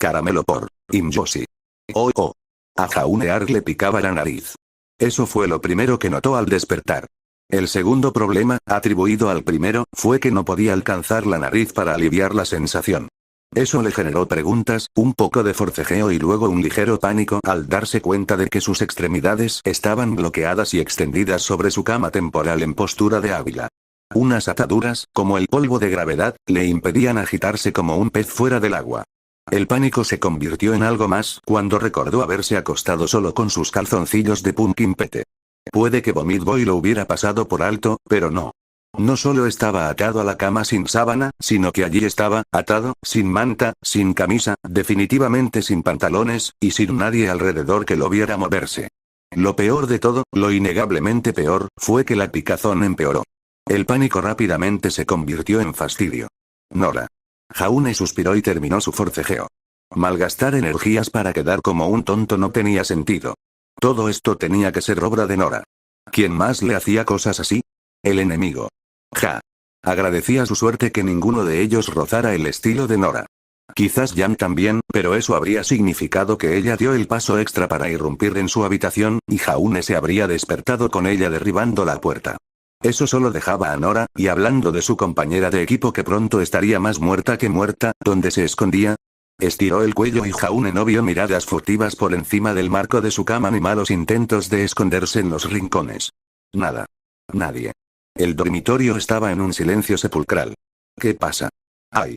Caramelo por Imyoshi. Oh, oh. A Jaunear le picaba la nariz. Eso fue lo primero que notó al despertar. El segundo problema, atribuido al primero, fue que no podía alcanzar la nariz para aliviar la sensación. Eso le generó preguntas, un poco de forcejeo y luego un ligero pánico al darse cuenta de que sus extremidades estaban bloqueadas y extendidas sobre su cama temporal en postura de águila. Unas ataduras, como el polvo de gravedad, le impedían agitarse como un pez fuera del agua. El pánico se convirtió en algo más cuando recordó haberse acostado solo con sus calzoncillos de Pumpkin Pete. Puede que Vomit Boy lo hubiera pasado por alto, pero no. No solo estaba atado a la cama sin sábana, sino que allí estaba, atado, sin manta, sin camisa, definitivamente sin pantalones, y sin nadie alrededor que lo viera moverse. Lo peor de todo, lo innegablemente peor, fue que la picazón empeoró. El pánico rápidamente se convirtió en fastidio. Nora. Jaune suspiró y terminó su forcejeo. Malgastar energías para quedar como un tonto no tenía sentido. Todo esto tenía que ser obra de Nora. ¿Quién más le hacía cosas así? El enemigo. Ja. Agradecía su suerte que ninguno de ellos rozara el estilo de Nora. Quizás Jan también, pero eso habría significado que ella dio el paso extra para irrumpir en su habitación, y Jaune se habría despertado con ella derribando la puerta. Eso solo dejaba a Nora, y hablando de su compañera de equipo que pronto estaría más muerta que muerta, ¿dónde se escondía? Estiró el cuello y Jaune no vio miradas furtivas por encima del marco de su cama ni malos intentos de esconderse en los rincones. Nada. Nadie. El dormitorio estaba en un silencio sepulcral. ¿Qué pasa? ¡Ay!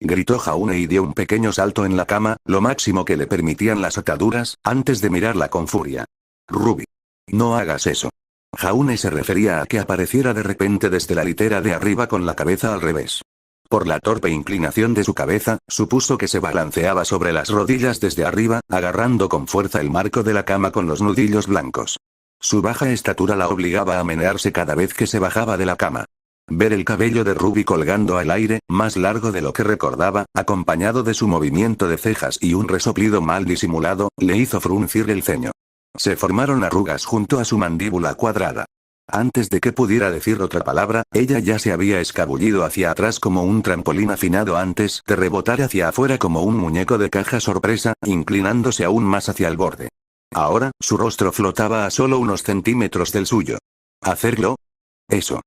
Gritó Jaune y dio un pequeño salto en la cama, lo máximo que le permitían las ataduras, antes de mirarla con furia. Ruby. No hagas eso. Jaune se refería a que apareciera de repente desde la litera de arriba con la cabeza al revés. Por la torpe inclinación de su cabeza, supuso que se balanceaba sobre las rodillas desde arriba, agarrando con fuerza el marco de la cama con los nudillos blancos. Su baja estatura la obligaba a menearse cada vez que se bajaba de la cama. Ver el cabello de Ruby colgando al aire, más largo de lo que recordaba, acompañado de su movimiento de cejas y un resoplido mal disimulado, le hizo fruncir el ceño. Se formaron arrugas junto a su mandíbula cuadrada. Antes de que pudiera decir otra palabra, ella ya se había escabullido hacia atrás como un trampolín afinado antes de rebotar hacia afuera como un muñeco de caja sorpresa, inclinándose aún más hacia el borde. Ahora, su rostro flotaba a solo unos centímetros del suyo. ¿Hacerlo? Eso.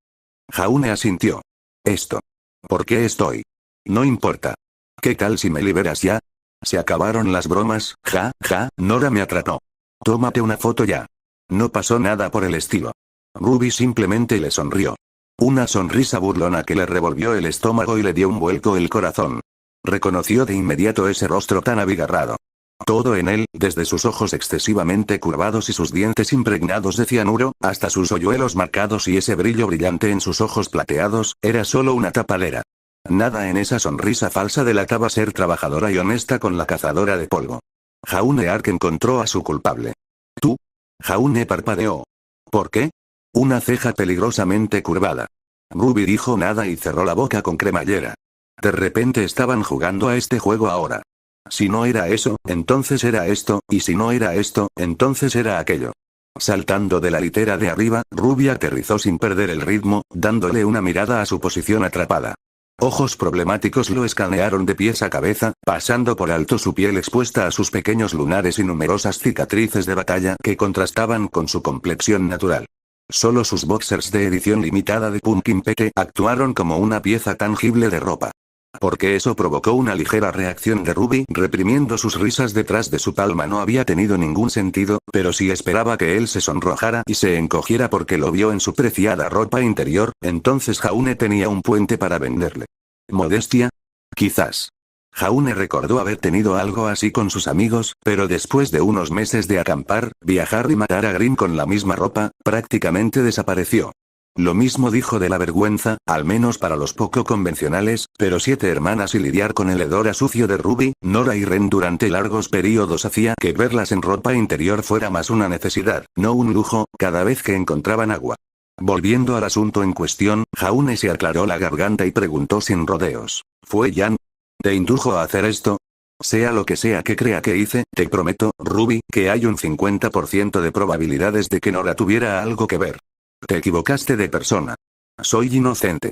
Jaune asintió. Esto. ¿Por qué estoy? No importa. ¿Qué tal si me liberas ya? Se acabaron las bromas, ja, ja, Nora me atrapó. Tómate una foto ya. No pasó nada por el estilo. Ruby simplemente le sonrió. Una sonrisa burlona que le revolvió el estómago y le dio un vuelco el corazón. Reconoció de inmediato ese rostro tan abigarrado. Todo en él, desde sus ojos excesivamente curvados y sus dientes impregnados de cianuro, hasta sus hoyuelos marcados y ese brillo brillante en sus ojos plateados, era solo una tapadera. Nada en esa sonrisa falsa delataba ser trabajadora y honesta con la cazadora de polvo. Jaune Ark encontró a su culpable. ¿Tú? Jaune parpadeó. ¿Por qué? Una ceja peligrosamente curvada. Ruby dijo nada y cerró la boca con cremallera. De repente estaban jugando a este juego ahora. Si no era eso, entonces era esto, y si no era esto, entonces era aquello. Saltando de la litera de arriba, Ruby aterrizó sin perder el ritmo, dándole una mirada a su posición atrapada. Ojos problemáticos lo escanearon de pies a cabeza, pasando por alto su piel expuesta a sus pequeños lunares y numerosas cicatrices de batalla que contrastaban con su complexión natural. Solo sus boxers de edición limitada de Pumpkin Pete actuaron como una pieza tangible de ropa. Porque eso provocó una ligera reacción de Ruby, reprimiendo sus risas detrás de su palma no había tenido ningún sentido, pero si esperaba que él se sonrojara y se encogiera porque lo vio en su preciada ropa interior, entonces Jaune tenía un puente para venderle. ¿Modestia? Quizás. Jaune recordó haber tenido algo así con sus amigos, pero después de unos meses de acampar, viajar y matar a Grimm con la misma ropa, prácticamente desapareció. Lo mismo dijo de la vergüenza, al menos para los poco convencionales, pero 7 hermanas y lidiar con el hedor a sucio de Ruby, Nora y Ren durante largos periodos hacía que verlas en ropa interior fuera más una necesidad, no un lujo, cada vez que encontraban agua. Volviendo al asunto en cuestión, Jaune se aclaró la garganta y preguntó sin rodeos. ¿Fue Jan? ¿Te indujo a hacer esto? Sea lo que sea que crea que hice, te prometo, Ruby, que hay un 50% de probabilidades de que Nora tuviera algo que ver. Te equivocaste de persona. Soy inocente.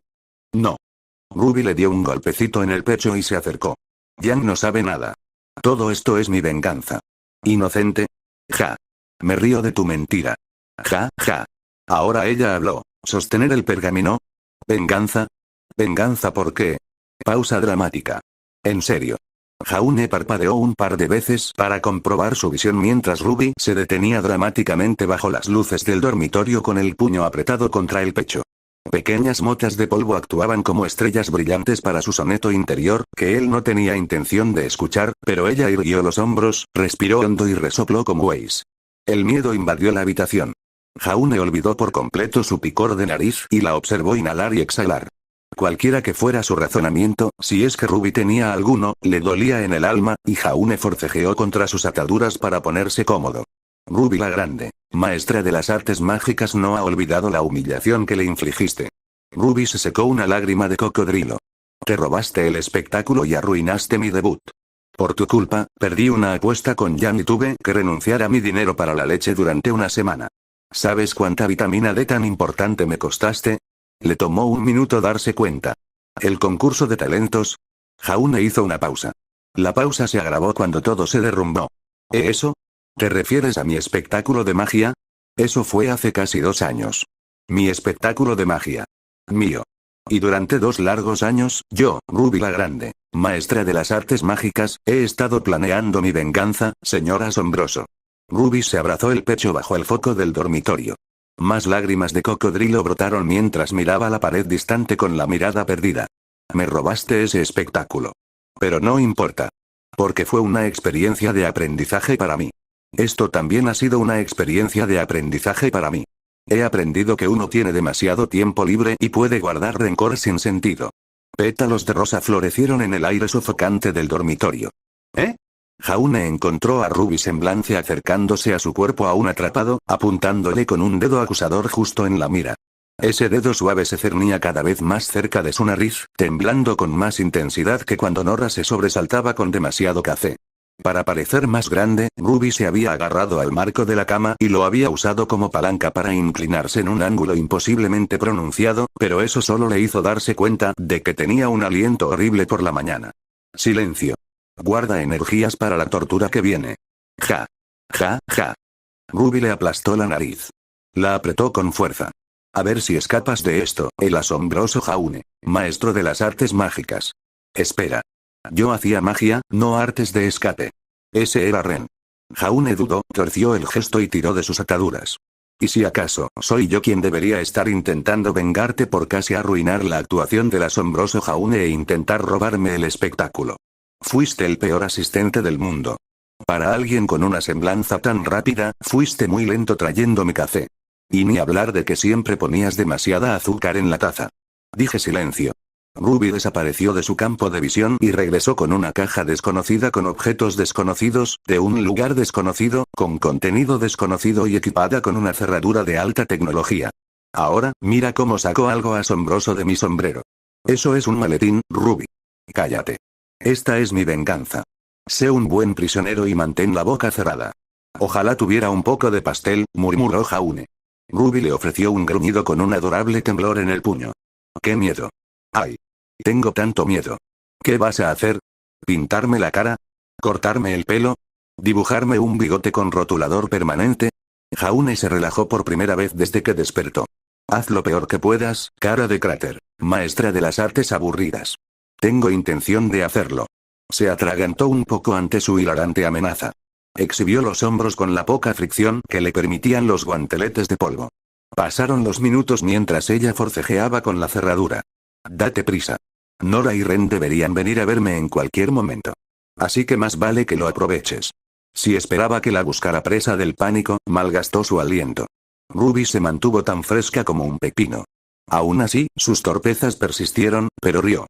No. Ruby le dio un golpecito en el pecho y se acercó. Jan no sabe nada. Todo esto es mi venganza. ¿Inocente? Ja. Me río de tu mentira. Ja, ja. Ahora ella habló. ¿Sostener el pergamino? ¿Venganza? ¿Venganza por qué? Pausa dramática. En serio. Jaune parpadeó un par de veces para comprobar su visión mientras Ruby se detenía dramáticamente bajo las luces del dormitorio con el puño apretado contra el pecho. Pequeñas motas de polvo actuaban como estrellas brillantes para su soneto interior, que él no tenía intención de escuchar, pero ella irguió los hombros, respiró hondo y resopló como Weiss. El miedo invadió la habitación. Jaune olvidó por completo su picor de nariz y la observó inhalar y exhalar. Cualquiera que fuera su razonamiento, si es que Ruby tenía alguno, le dolía en el alma, y Jaune forcejeó contra sus ataduras para ponerse cómodo. Ruby la Grande, maestra de las artes mágicas, no ha olvidado la humillación que le infligiste. Ruby se secó una lágrima de cocodrilo. Te robaste el espectáculo y arruinaste mi debut. Por tu culpa, perdí una apuesta con Jan y tuve que renunciar a mi dinero para la leche durante una semana. ¿Sabes cuánta vitamina D tan importante me costaste? Le tomó un minuto darse cuenta. ¿El concurso de talentos? Jaune hizo una pausa. La pausa se agravó cuando todo se derrumbó. ¿Eso? ¿Te refieres a mi espectáculo de magia? Eso fue hace casi 2 años. Mi espectáculo de magia. Mío. Y durante 2 largos años, yo, Ruby la Grande, maestra de las artes mágicas, he estado planeando mi venganza, señor asombroso. Ruby se abrazó el pecho bajo el foco del dormitorio. Más lágrimas de cocodrilo brotaron mientras miraba la pared distante con la mirada perdida. Me robaste ese espectáculo. Pero no importa. Porque fue una experiencia de aprendizaje para mí. Esto también ha sido una experiencia de aprendizaje para mí. He aprendido que uno tiene demasiado tiempo libre y puede guardar rencor sin sentido. Pétalos de rosa florecieron en el aire sofocante del dormitorio. ¿Eh? Jaune encontró a Ruby semblante acercándose a su cuerpo aún atrapado, apuntándole con un dedo acusador justo en la mira. Ese dedo suave se cernía cada vez más cerca de su nariz, temblando con más intensidad que cuando Nora se sobresaltaba con demasiado café. Para parecer más grande, Ruby se había agarrado al marco de la cama y lo había usado como palanca para inclinarse en un ángulo imposiblemente pronunciado, pero eso solo le hizo darse cuenta de que tenía un aliento horrible por la mañana. Silencio. Guarda energías para la tortura que viene. Ja. Ja, ja. Ruby le aplastó la nariz. La apretó con fuerza. A ver si escapas de esto, el asombroso Jaune, maestro de las artes mágicas. Espera. Yo hacía magia, no artes de escape. Ese era Ren. Jaune dudó, torció el gesto y tiró de sus ataduras. ¿Y si acaso soy yo quien debería estar intentando vengarte por casi arruinar la actuación del asombroso Jaune e intentar robarme el espectáculo? Fuiste el peor asistente del mundo. Para alguien con una semblanza tan rápida, fuiste muy lento trayendo mi café. Y ni hablar de que siempre ponías demasiada azúcar en la taza. Dije silencio. Ruby desapareció de su campo de visión y regresó con una caja desconocida con objetos desconocidos, de un lugar desconocido, con contenido desconocido y equipada con una cerradura de alta tecnología. Ahora, mira cómo sacó algo asombroso de mi sombrero. Eso es un maletín, Ruby. Cállate. Esta es mi venganza. Sé un buen prisionero y mantén la boca cerrada. Ojalá tuviera un poco de pastel, murmuró Jaune. Ruby le ofreció un gruñido con un adorable temblor en el puño. ¡Qué miedo! ¡Ay! Tengo tanto miedo. ¿Qué vas a hacer? ¿Pintarme la cara? ¿Cortarme el pelo? ¿Dibujarme un bigote con rotulador permanente? Jaune se relajó por primera vez desde que despertó. Haz lo peor que puedas, cara de cráter, maestra de las artes aburridas. Tengo intención de hacerlo. Se atragantó un poco ante su hilarante amenaza. Exhibió los hombros con la poca fricción que le permitían los guanteletes de polvo. Pasaron los minutos mientras ella forcejeaba con la cerradura. Date prisa. Nora y Ren deberían venir a verme en cualquier momento. Así que más vale que lo aproveches. Si esperaba que la buscara presa del pánico, malgastó su aliento. Ruby se mantuvo tan fresca como un pepino. Aún así, sus torpezas persistieron, pero rió.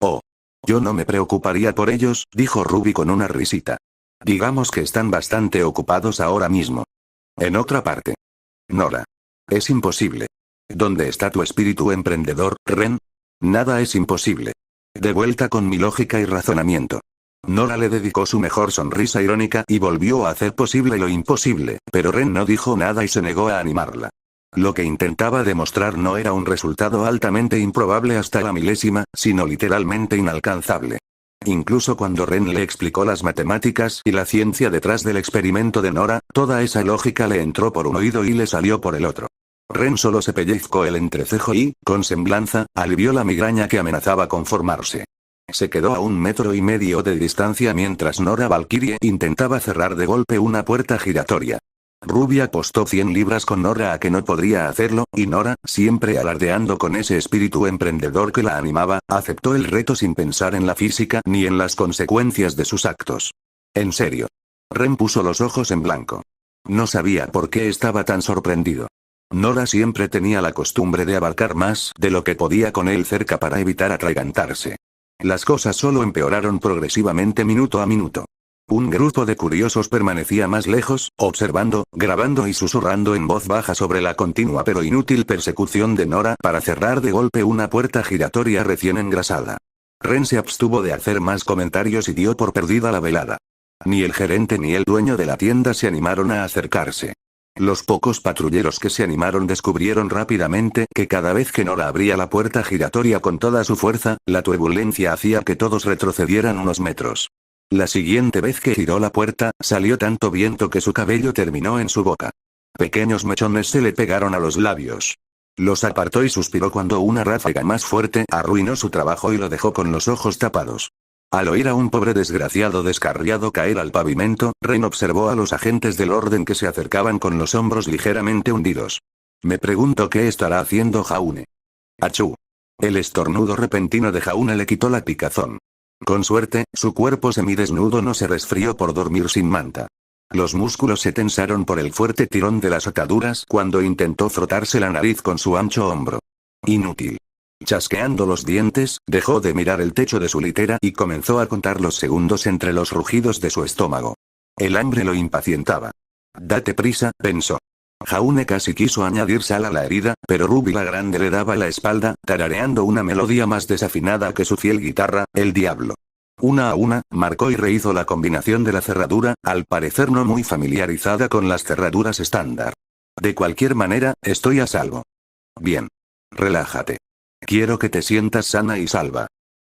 Oh. Yo no me preocuparía por ellos, dijo Ruby con una risita. Digamos que están bastante ocupados ahora mismo. En otra parte. Nora. Es imposible. ¿Dónde está tu espíritu emprendedor, Ren? Nada es imposible. De vuelta con mi lógica y razonamiento. Nora le dedicó su mejor sonrisa irónica y volvió a hacer posible lo imposible, pero Ren no dijo nada y se negó a animarla. Lo que intentaba demostrar no era un resultado altamente improbable hasta la milésima, sino literalmente inalcanzable. Incluso cuando Ren le explicó las matemáticas y la ciencia detrás del experimento de Nora, toda esa lógica le entró por un oído y le salió por el otro. Ren solo se pellizcó el entrecejo y, con semblanza, alivió la migraña que amenazaba con formarse. Se quedó a 1,5 metros de distancia mientras Nora Valkyrie intentaba cerrar de golpe una puerta giratoria. Ruby apostó 100 libras con Nora a que no podría hacerlo, y Nora, siempre alardeando con ese espíritu emprendedor que la animaba, aceptó el reto sin pensar en la física ni en las consecuencias de sus actos. En serio. Ren puso los ojos en blanco. No sabía por qué estaba tan sorprendido. Nora siempre tenía la costumbre de abarcar más de lo que podía con él cerca para evitar atragantarse. Las cosas solo empeoraron progresivamente minuto a minuto. Un grupo de curiosos permanecía más lejos, observando, grabando y susurrando en voz baja sobre la continua pero inútil persecución de Nora para cerrar de golpe una puerta giratoria recién engrasada. Ren se abstuvo de hacer más comentarios y dio por perdida la velada. Ni el gerente ni el dueño de la tienda se animaron a acercarse. Los pocos patrulleros que se animaron descubrieron rápidamente que cada vez que Nora abría la puerta giratoria con toda su fuerza, la turbulencia hacía que todos retrocedieran unos metros. La siguiente vez que giró la puerta, salió tanto viento que su cabello terminó en su boca. Pequeños mechones se le pegaron a los labios. Los apartó y suspiró cuando una ráfaga más fuerte arruinó su trabajo y lo dejó con los ojos tapados. Al oír a un pobre desgraciado descarriado caer al pavimento, Ren observó a los agentes del orden que se acercaban con los hombros ligeramente hundidos. Me pregunto qué estará haciendo Jaune. Achú. El estornudo repentino de Jaune le quitó la picazón. Con suerte, su cuerpo semidesnudo no se resfrió por dormir sin manta. Los músculos se tensaron por el fuerte tirón de las ataduras cuando intentó frotarse la nariz con su ancho hombro. Inútil. Chasqueando los dientes, dejó de mirar el techo de su litera y comenzó a contar los segundos entre los rugidos de su estómago. El hambre lo impacientaba. Date prisa, pensó. Jaune casi quiso añadir sal a la herida, pero Ruby la Grande le daba la espalda, tarareando una melodía más desafinada que su fiel guitarra, el diablo. Una a una, marcó y rehizo la combinación de la cerradura, al parecer no muy familiarizada con las cerraduras estándar. De cualquier manera, estoy a salvo. Bien. Relájate. Quiero que te sientas sana y salva.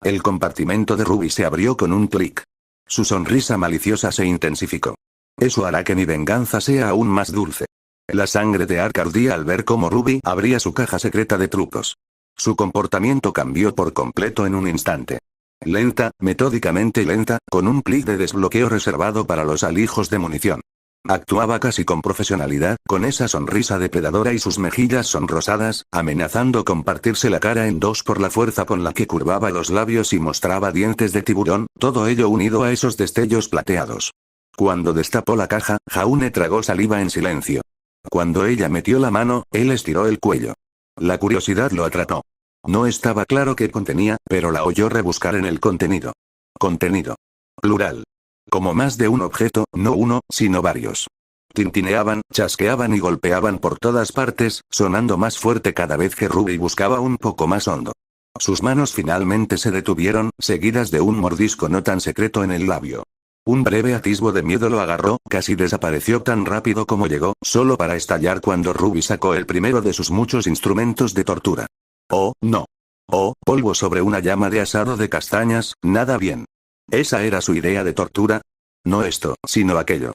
El compartimento de Ruby se abrió con un clic. Su sonrisa maliciosa se intensificó. Eso hará que mi venganza sea aún más dulce. La sangre de Ark ardía al ver cómo Ruby abría su caja secreta de trucos. Su comportamiento cambió por completo en un instante. Lenta, metódicamente lenta, con un clic de desbloqueo reservado para los alijos de munición. Actuaba casi con profesionalidad, con esa sonrisa depredadora y sus mejillas sonrosadas, amenazando con partirse la cara en dos por la fuerza con la que curvaba los labios y mostraba dientes de tiburón, todo ello unido a esos destellos plateados. Cuando destapó la caja, Jaune tragó saliva en silencio. Cuando ella metió la mano, él estiró el cuello. La curiosidad lo atrapó. No estaba claro qué contenía, pero la oyó rebuscar en el contenido. Contenido. Plural. Como más de un objeto, no uno, sino varios. Tintineaban, chasqueaban y golpeaban por todas partes, sonando más fuerte cada vez que Ruby buscaba un poco más hondo. Sus manos finalmente se detuvieron, seguidas de un mordisco no tan secreto en el labio. Un breve atisbo de miedo lo agarró, casi desapareció tan rápido como llegó, solo para estallar cuando Ruby sacó el primero de sus muchos instrumentos de tortura. Oh, no. Oh, polvo sobre una llama de asado de castañas, nada bien. ¿Esa era su idea de tortura? No esto, sino aquello.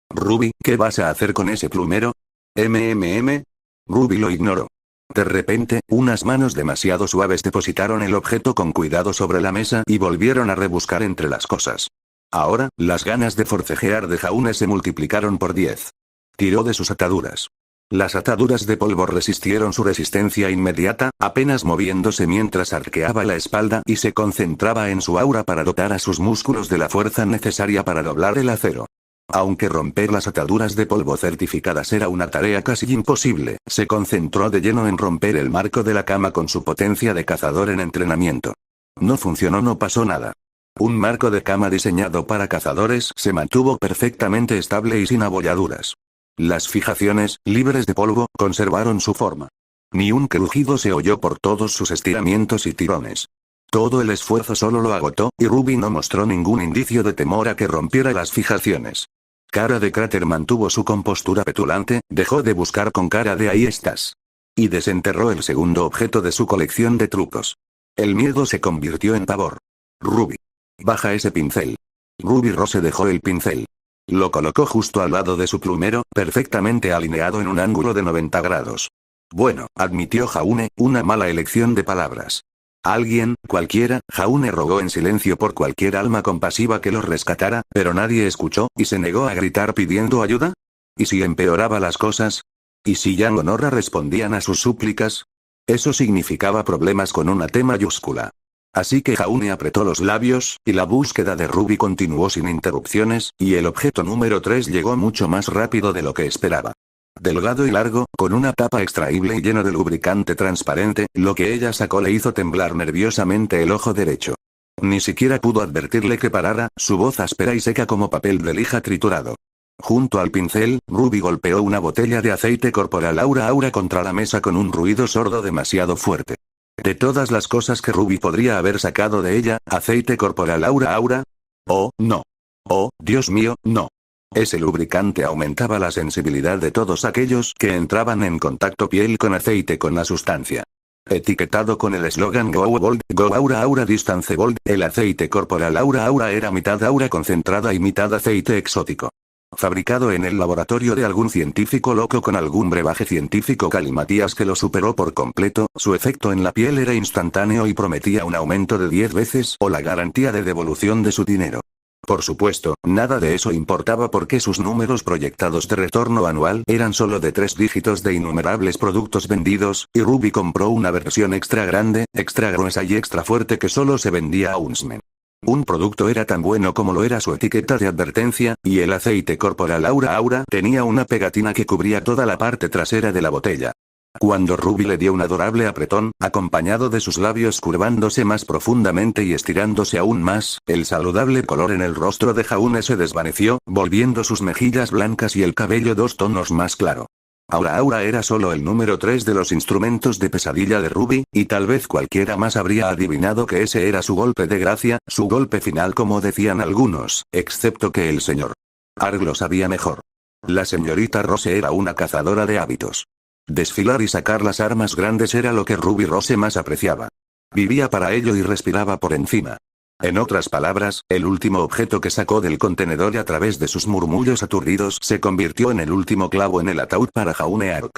Ruby, ¿qué vas a hacer con ese plumero? Ruby lo ignoró. De repente, unas manos demasiado suaves depositaron el objeto con cuidado sobre la mesa y volvieron a rebuscar entre las cosas. Ahora, las ganas de forcejear de Jaune se multiplicaron por 10. Tiró de sus ataduras. Las ataduras de polvo resistieron su resistencia inmediata, apenas moviéndose mientras arqueaba la espalda y se concentraba en su aura para dotar a sus músculos de la fuerza necesaria para doblar el acero. Aunque romper las ataduras de polvo certificadas era una tarea casi imposible, se concentró de lleno en romper el marco de la cama con su potencia de cazador en entrenamiento. No funcionó, no pasó nada. Un marco de cama diseñado para cazadores se mantuvo perfectamente estable y sin abolladuras. Las fijaciones, libres de polvo, conservaron su forma. Ni un crujido se oyó por todos sus estiramientos y tirones. Todo el esfuerzo solo lo agotó, y Ruby no mostró ningún indicio de temor a que rompiera las fijaciones. Cara de cráter mantuvo su compostura petulante, dejó de buscar con cara de ahí estás. Y desenterró el segundo objeto de su colección de trucos. El miedo se convirtió en pavor. Ruby. Baja ese pincel. Ruby Rose dejó el pincel. Lo colocó justo al lado de su plumero, perfectamente alineado en un ángulo de 90 grados. Bueno, admitió Jaune, una mala elección de palabras. Alguien, cualquiera, Jaune rogó en silencio por cualquier alma compasiva que los rescatara, pero nadie escuchó, y se negó a gritar pidiendo ayuda. ¿Y si empeoraba las cosas? ¿Y si Yang o Nora respondían a sus súplicas? Eso significaba problemas con una T mayúscula. Así que Jaune apretó los labios, y la búsqueda de Ruby continuó sin interrupciones, y el objeto número 3 llegó mucho más rápido de lo que esperaba. Delgado y largo, con una tapa extraíble y lleno de lubricante transparente, lo que ella sacó le hizo temblar nerviosamente el ojo derecho. Ni siquiera pudo advertirle que parara, su voz áspera y seca como papel de lija triturado. Junto al pincel, Ruby golpeó una botella de aceite corporal Aura contra la mesa con un ruido sordo demasiado fuerte. De todas las cosas que Ruby podría haber sacado de ella, aceite corporal Aura. Oh, no. Oh, Dios mío, no. Ese lubricante aumentaba la sensibilidad de todos aquellos que entraban en contacto piel con aceite con la sustancia. Etiquetado con el eslogan Go Bold, Go Aura Distance Bold, el aceite corporal Aura era mitad aura concentrada y mitad aceite exótico. Fabricado en el laboratorio de algún científico loco con algún brebaje científico calimatías que lo superó por completo, su efecto en la piel era instantáneo y prometía un aumento de 10 veces o la garantía de devolución de su dinero. Por supuesto, nada de eso importaba porque sus números proyectados de retorno anual eran solo de 3 dígitos de innumerables productos vendidos, y Ruby compró una versión extra grande, extra gruesa y extra fuerte que solo se vendía a Huntsman. Un producto era tan bueno como lo era su etiqueta de advertencia, y el aceite corporal Aura tenía una pegatina que cubría toda la parte trasera de la botella. Cuando Ruby le dio un adorable apretón, acompañado de sus labios curvándose más profundamente y estirándose aún más, el saludable color en el rostro de Jaune se desvaneció, volviendo sus mejillas blancas y el cabello 2 tonos más claro. Aura era solo el número 3 de los instrumentos de pesadilla de Ruby, y tal vez cualquiera más habría adivinado que ese era su golpe de gracia, su golpe final como decían algunos, excepto que el señor Arg lo sabía mejor. La señorita Rose era una cazadora de hábitos. Desfilar y sacar las armas grandes era lo que Ruby Rose más apreciaba. Vivía para ello y respiraba por encima. En otras palabras, el último objeto que sacó del contenedor y a través de sus murmullos aturdidos se convirtió en el último clavo en el ataúd para Jaune Arg.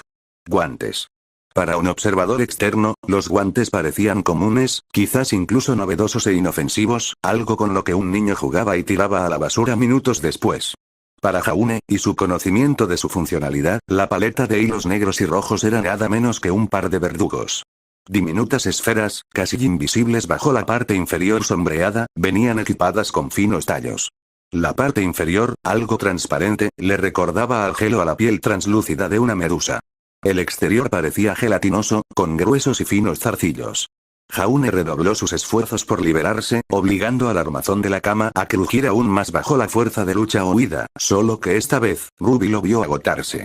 Guantes. Para un observador externo, los guantes parecían comunes, quizás incluso novedosos e inofensivos, algo con lo que un niño jugaba y tiraba a la basura minutos después. Para Jaune, y su conocimiento de su funcionalidad, la paleta de hilos negros y rojos era nada menos que un par de verdugos. Diminutas esferas, casi invisibles bajo la parte inferior sombreada, venían equipadas con finos tallos. La parte inferior, algo transparente, le recordaba al gelo a la piel translúcida de una medusa. El exterior parecía gelatinoso, con gruesos y finos zarcillos. Jaune redobló sus esfuerzos por liberarse, obligando al armazón de la cama a crujir aún más bajo la fuerza de lucha o huida, solo que esta vez, Ruby lo vio agotarse.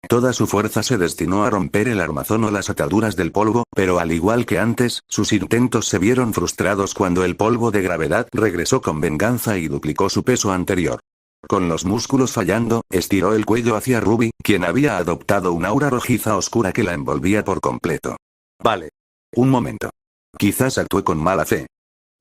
Toda su fuerza se destinó a romper el armazón o las ataduras del polvo, pero al igual que antes, sus intentos se vieron frustrados cuando el polvo de gravedad regresó con venganza y duplicó su peso anterior. Con los músculos fallando, estiró el cuello hacia Ruby, quien había adoptado una aura rojiza oscura que la envolvía por completo. Vale. Un momento. Quizás actué con mala fe.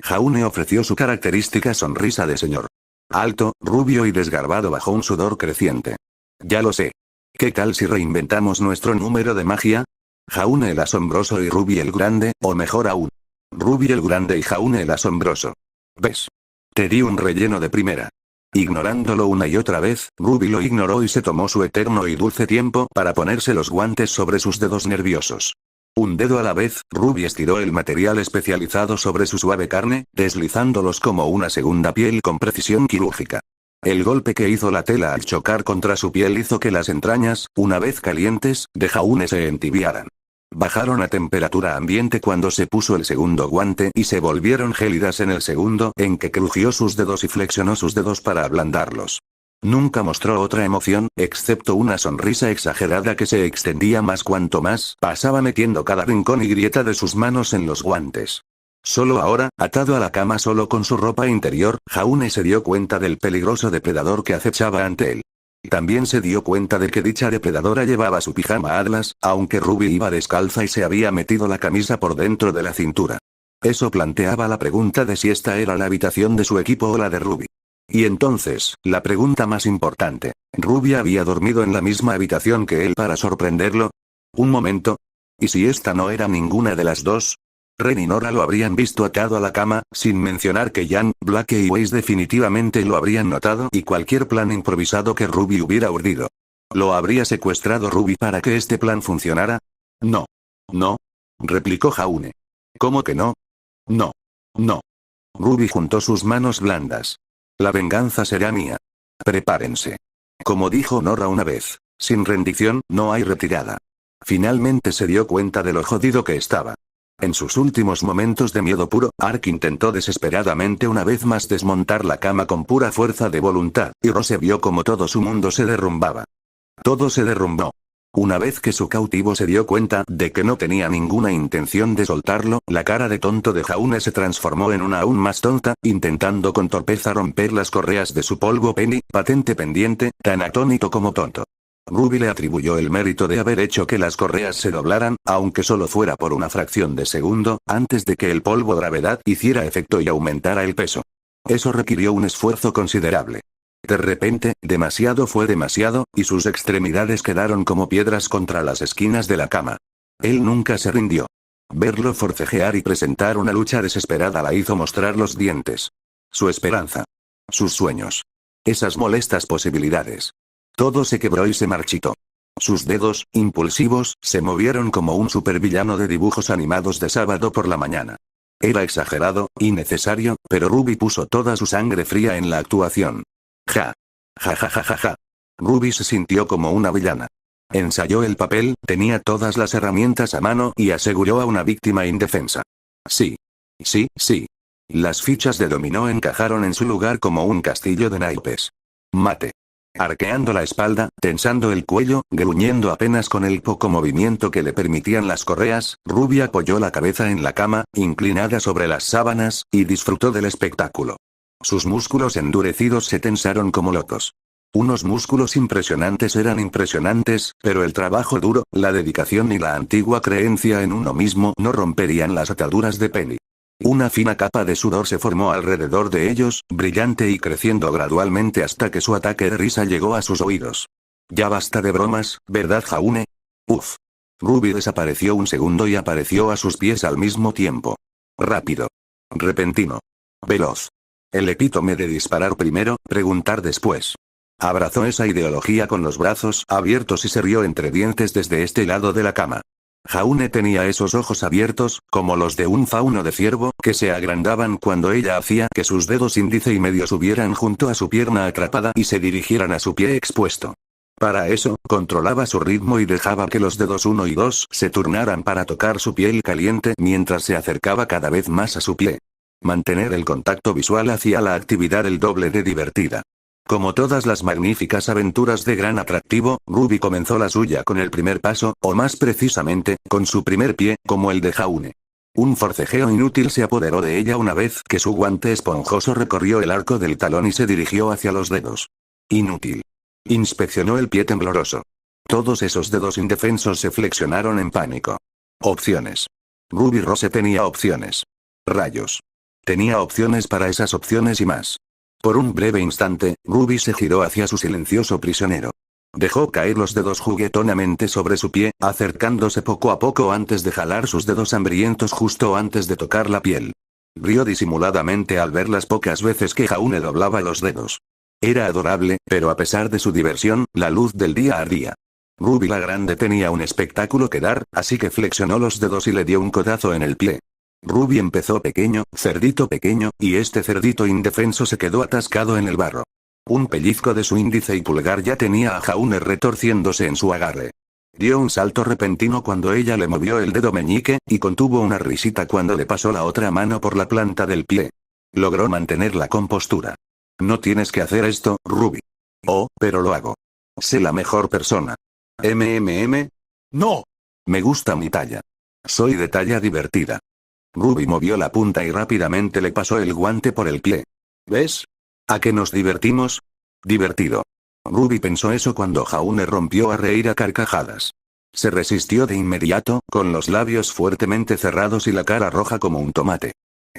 Jaune ofreció su característica sonrisa de señor. Alto, rubio y desgarbado bajo un sudor creciente. Ya lo sé. ¿Qué tal si reinventamos nuestro número de magia? Jaune el asombroso y Ruby el grande, o mejor aún. Ruby el grande y Jaune el asombroso. ¿Ves? Te di un relleno de primera. Ignorándolo una y otra vez, Ruby lo ignoró y se tomó su eterno y dulce tiempo para ponerse los guantes sobre sus dedos nerviosos. Un dedo a la vez, Ruby estiró el material especializado sobre su suave carne, deslizándolos como una segunda piel con precisión quirúrgica. El golpe que hizo la tela al chocar contra su piel hizo que las entrañas, una vez calientes, de Jaune se entibiaran. Bajaron a temperatura ambiente cuando se puso el segundo guante y se volvieron gélidas en el segundo en que crujió sus dedos y flexionó sus dedos para ablandarlos. Nunca mostró otra emoción, excepto una sonrisa exagerada que se extendía más cuanto más pasaba metiendo cada rincón y grieta de sus manos en los guantes. Solo ahora, atado a la cama solo con su ropa interior, Jaune se dio cuenta del peligroso depredador que acechaba ante él. También se dio cuenta de que dicha depredadora llevaba su pijama Atlas, aunque Ruby iba descalza y se había metido la camisa por dentro de la cintura. Eso planteaba la pregunta de si esta era la habitación de su equipo o la de Ruby. Y entonces, la pregunta más importante, ¿Ruby había dormido en la misma habitación que él para sorprenderlo? Un momento. ¿Y si esta no era ninguna de las dos? Ren y Nora lo habrían visto atado a la cama, sin mencionar que Jan, Blake y Weiss definitivamente lo habrían notado y cualquier plan improvisado que Ruby hubiera urdido. ¿Lo habría secuestrado Ruby para que este plan funcionara? No. No. Replicó Jaune. ¿Cómo que no? No. No. Ruby juntó sus manos blandas. La venganza será mía. Prepárense. Como dijo Nora una vez, sin rendición no hay retirada. Finalmente se dio cuenta de lo jodido que estaba. En sus últimos momentos de miedo puro, Ark intentó desesperadamente una vez más desmontar la cama con pura fuerza de voluntad, y Rose vio como todo su mundo se derrumbaba. Todo se derrumbó. Una vez que su cautivo se dio cuenta de que no tenía ninguna intención de soltarlo, la cara de tonto de Jaune se transformó en una aún más tonta, intentando con torpeza romper las correas de su polvo penny, patente pendiente, tan atónito como tonto. Ruby le atribuyó el mérito de haber hecho que las correas se doblaran, aunque solo fuera por una fracción de segundo, antes de que el polvo gravedad hiciera efecto y aumentara el peso. Eso requirió un esfuerzo considerable. De repente, demasiado fue demasiado, y sus extremidades quedaron como piedras contra las esquinas de la cama. Él nunca se rindió. Verlo forcejear y presentar una lucha desesperada la hizo mostrar los dientes. Su esperanza. Sus sueños. Esas molestas posibilidades. Todo se quebró y se marchitó. Sus dedos, impulsivos, se movieron como un supervillano de dibujos animados de sábado por la mañana. Era exagerado, innecesario, pero Ruby puso toda su sangre fría en la actuación. Ja. Ja ja ja ja ja. Ruby se sintió como una villana. Ensayó el papel, tenía todas las herramientas a mano y aseguró a una víctima indefensa. Sí. Sí, sí. Las fichas de dominó encajaron en su lugar como un castillo de naipes. Mate. Arqueando la espalda, tensando el cuello, gruñendo apenas con el poco movimiento que le permitían las correas, Ruby apoyó la cabeza en la cama, inclinada sobre las sábanas, y disfrutó del espectáculo. Sus músculos endurecidos se tensaron como locos. Unos músculos impresionantes eran impresionantes, pero el trabajo duro, la dedicación y la antigua creencia en uno mismo no romperían las ataduras de Penny. Una fina capa de sudor se formó alrededor de ellos, brillante y creciendo gradualmente hasta que su ataque de risa llegó a sus oídos. Ya basta de bromas, ¿verdad, Jaune? Uf. Ruby desapareció un segundo y apareció a sus pies al mismo tiempo. Rápido. Repentino. Veloz. El epítome de disparar primero, preguntar después. Abrazó esa ideología con los brazos abiertos y se rió entre dientes desde este lado de la cama. Jaune tenía esos ojos abiertos, como los de un fauno de ciervo, que se agrandaban cuando ella hacía que sus dedos índice y medio subieran junto a su pierna atrapada y se dirigieran a su pie expuesto. Para eso, controlaba su ritmo y dejaba que los dedos 1 y 2 se turnaran para tocar su piel caliente mientras se acercaba cada vez más a su pie. Mantener el contacto visual hacía la actividad el doble de divertida. Como todas las magníficas aventuras de gran atractivo, Ruby comenzó la suya con el primer paso, o más precisamente, con su primer pie, como el de Jaune. Un forcejeo inútil se apoderó de ella una vez que su guante esponjoso recorrió el arco del talón y se dirigió hacia los dedos. Inútil. Inspeccionó el pie tembloroso. Todos esos dedos indefensos se flexionaron en pánico. Opciones. Ruby Rose tenía opciones. Rayos. Tenía opciones para esas opciones y más. Por un breve instante, Ruby se giró hacia su silencioso prisionero. Dejó caer los dedos juguetonamente sobre su pie, acercándose poco a poco antes de jalar sus dedos hambrientos justo antes de tocar la piel. Rió disimuladamente al ver las pocas veces que Jaune doblaba los dedos. Era adorable, pero a pesar de su diversión, la luz del día ardía. Ruby la Grande tenía un espectáculo que dar, así que flexionó los dedos y le dio un codazo en el pie. Ruby empezó pequeño, cerdito pequeño, y este cerdito indefenso se quedó atascado en el barro. Un pellizco de su índice y pulgar ya tenía a Jaune retorciéndose en su agarre. Dio un salto repentino cuando ella le movió el dedo meñique, y contuvo una risita cuando le pasó la otra mano por la planta del pie. Logró mantener la compostura. No tienes que hacer esto, Ruby. Oh, pero lo hago. Sé la mejor persona. No. Me gusta mi talla. Soy de talla divertida. Ruby movió la punta y rápidamente le pasó el guante por el pie. ¿Ves? ¿A qué nos divertimos? Divertido. Ruby pensó eso cuando Jaune rompió a reír a carcajadas. Se resistió de inmediato, con los labios fuertemente cerrados y la cara roja como un tomate.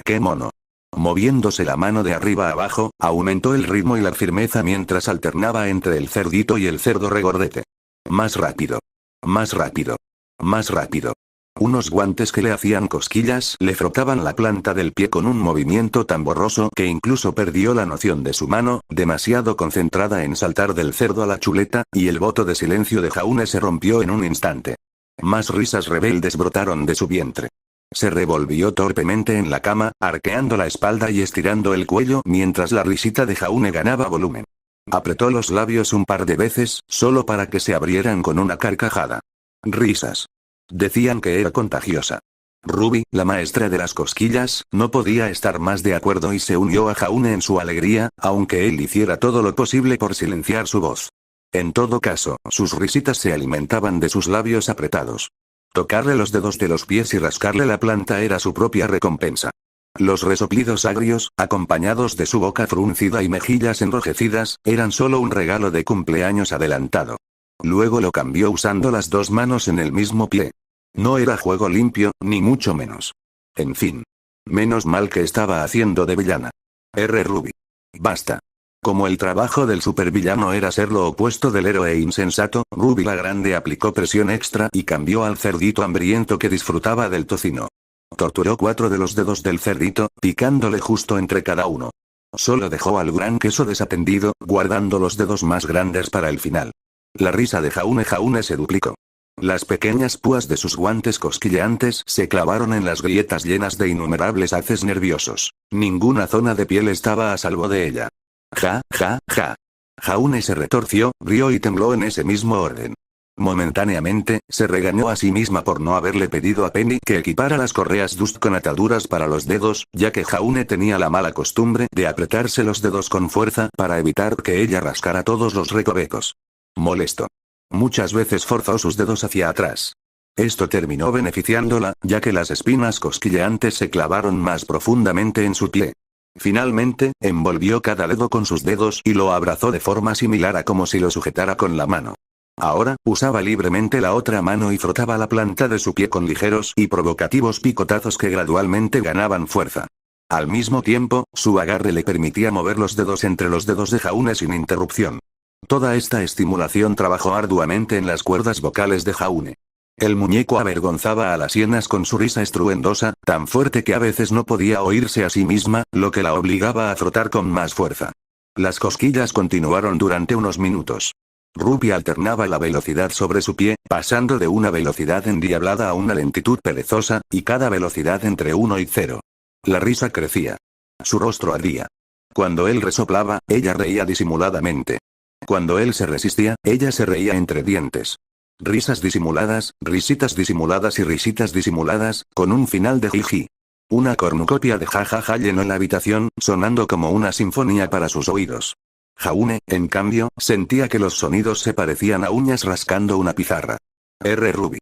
¡Qué mono! Moviéndose la mano de arriba a abajo, aumentó el ritmo y la firmeza mientras alternaba entre el cerdito y el cerdo regordete. Más rápido. Más rápido. Más rápido. Unos guantes que le hacían cosquillas le frotaban la planta del pie con un movimiento tan borroso que incluso perdió la noción de su mano, demasiado concentrada en saltar del cerdo a la chuleta, y el voto de silencio de Jaune se rompió en un instante. Más risas rebeldes brotaron de su vientre. Se revolvió torpemente en la cama, arqueando la espalda y estirando el cuello mientras la risita de Jaune ganaba volumen. Apretó los labios un par de veces, solo para que se abrieran con una carcajada. Risas. Decían que era contagiosa. Ruby, la maestra de las cosquillas, no podía estar más de acuerdo y se unió a Jaune en su alegría, aunque él hiciera todo lo posible por silenciar su voz. En todo caso, sus risitas se alimentaban de sus labios apretados. Tocarle los dedos de los pies y rascarle la planta era su propia recompensa. Los resoplidos agrios, acompañados de su boca fruncida y mejillas enrojecidas, eran solo un regalo de cumpleaños adelantado. Luego lo cambió usando las dos manos en el mismo pie. No era juego limpio, ni mucho menos. En fin. Menos mal que estaba haciendo de villana. Ruby. Basta. Como el trabajo del supervillano era ser lo opuesto del héroe insensato, Ruby la Grande aplicó presión extra y cambió al cerdito hambriento que disfrutaba del tocino. Torturó 4 de los dedos del cerdito, picándole justo entre cada uno. Solo dejó al gran queso desatendido, guardando los dedos más grandes para el final. La risa de Jaune se duplicó. Las pequeñas púas de sus guantes cosquilleantes se clavaron en las grietas llenas de innumerables haces nerviosos. Ninguna zona de piel estaba a salvo de ella. Ja, ja, ja. Jaune se retorció, rió y tembló en ese mismo orden. Momentáneamente, se regañó a sí misma por no haberle pedido a Penny que equipara las correas Dust con ataduras para los dedos, ya que Jaune tenía la mala costumbre de apretarse los dedos con fuerza para evitar que ella rascara todos los recovecos. Molesto. Muchas veces forzó sus dedos hacia atrás. Esto terminó beneficiándola, ya que las espinas cosquilleantes se clavaron más profundamente en su pie. Finalmente, envolvió cada dedo con sus dedos y lo abrazó de forma similar a como si lo sujetara con la mano. Ahora, usaba libremente la otra mano y frotaba la planta de su pie con ligeros y provocativos picotazos que gradualmente ganaban fuerza. Al mismo tiempo, su agarre le permitía mover los dedos entre los dedos de Jaune sin interrupción. Toda esta estimulación trabajó arduamente en las cuerdas vocales de Jaune. El muñeco avergonzaba a las hienas con su risa estruendosa, tan fuerte que a veces no podía oírse a sí misma, lo que la obligaba a frotar con más fuerza. Las cosquillas continuaron durante unos minutos. Ruby alternaba la velocidad sobre su pie, pasando de una velocidad endiablada a una lentitud perezosa, y cada velocidad entre 1 y 0. La risa crecía. Su rostro ardía. Cuando él resoplaba, ella reía disimuladamente. Cuando él se resistía, ella se reía entre dientes. Risas disimuladas, risitas disimuladas y risitas disimuladas, con un final de jiji. Una cornucopia de jajaja llenó la habitación, sonando como una sinfonía para sus oídos. Jaune, en cambio, sentía que los sonidos se parecían a uñas rascando una pizarra. Ruby.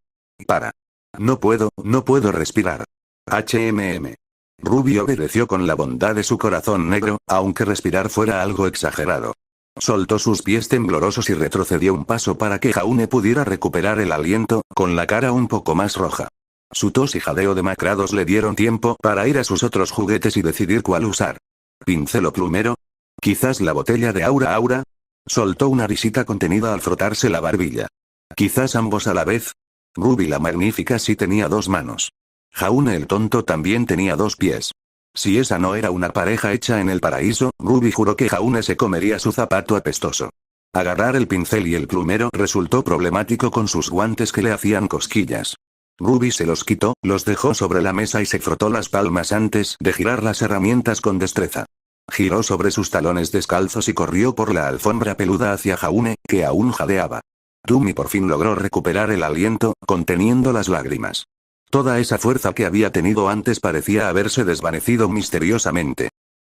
Para. No puedo respirar. Ruby obedeció con la bondad de su corazón negro, aunque respirar fuera algo exagerado. Soltó sus pies temblorosos y retrocedió un paso para que Jaune pudiera recuperar el aliento, con la cara un poco más roja. Su tos y jadeo demacrados le dieron tiempo para ir a sus otros juguetes y decidir cuál usar. ¿Pincel o plumero? ¿Quizás la botella de Aura? Soltó una risita contenida al frotarse la barbilla. ¿Quizás ambos a la vez? Ruby la magnífica sí tenía 2 manos. Jaune el tonto también tenía 2 pies. Si esa no era una pareja hecha en el paraíso, Ruby juró que Jaune se comería su zapato apestoso. Agarrar el pincel y el plumero resultó problemático con sus guantes que le hacían cosquillas. Ruby se los quitó, los dejó sobre la mesa y se frotó las palmas antes de girar las herramientas con destreza. Giró sobre sus talones descalzos y corrió por la alfombra peluda hacia Jaune, que aún jadeaba. Tumi por fin logró recuperar el aliento, conteniendo las lágrimas. Toda esa fuerza que había tenido antes parecía haberse desvanecido misteriosamente.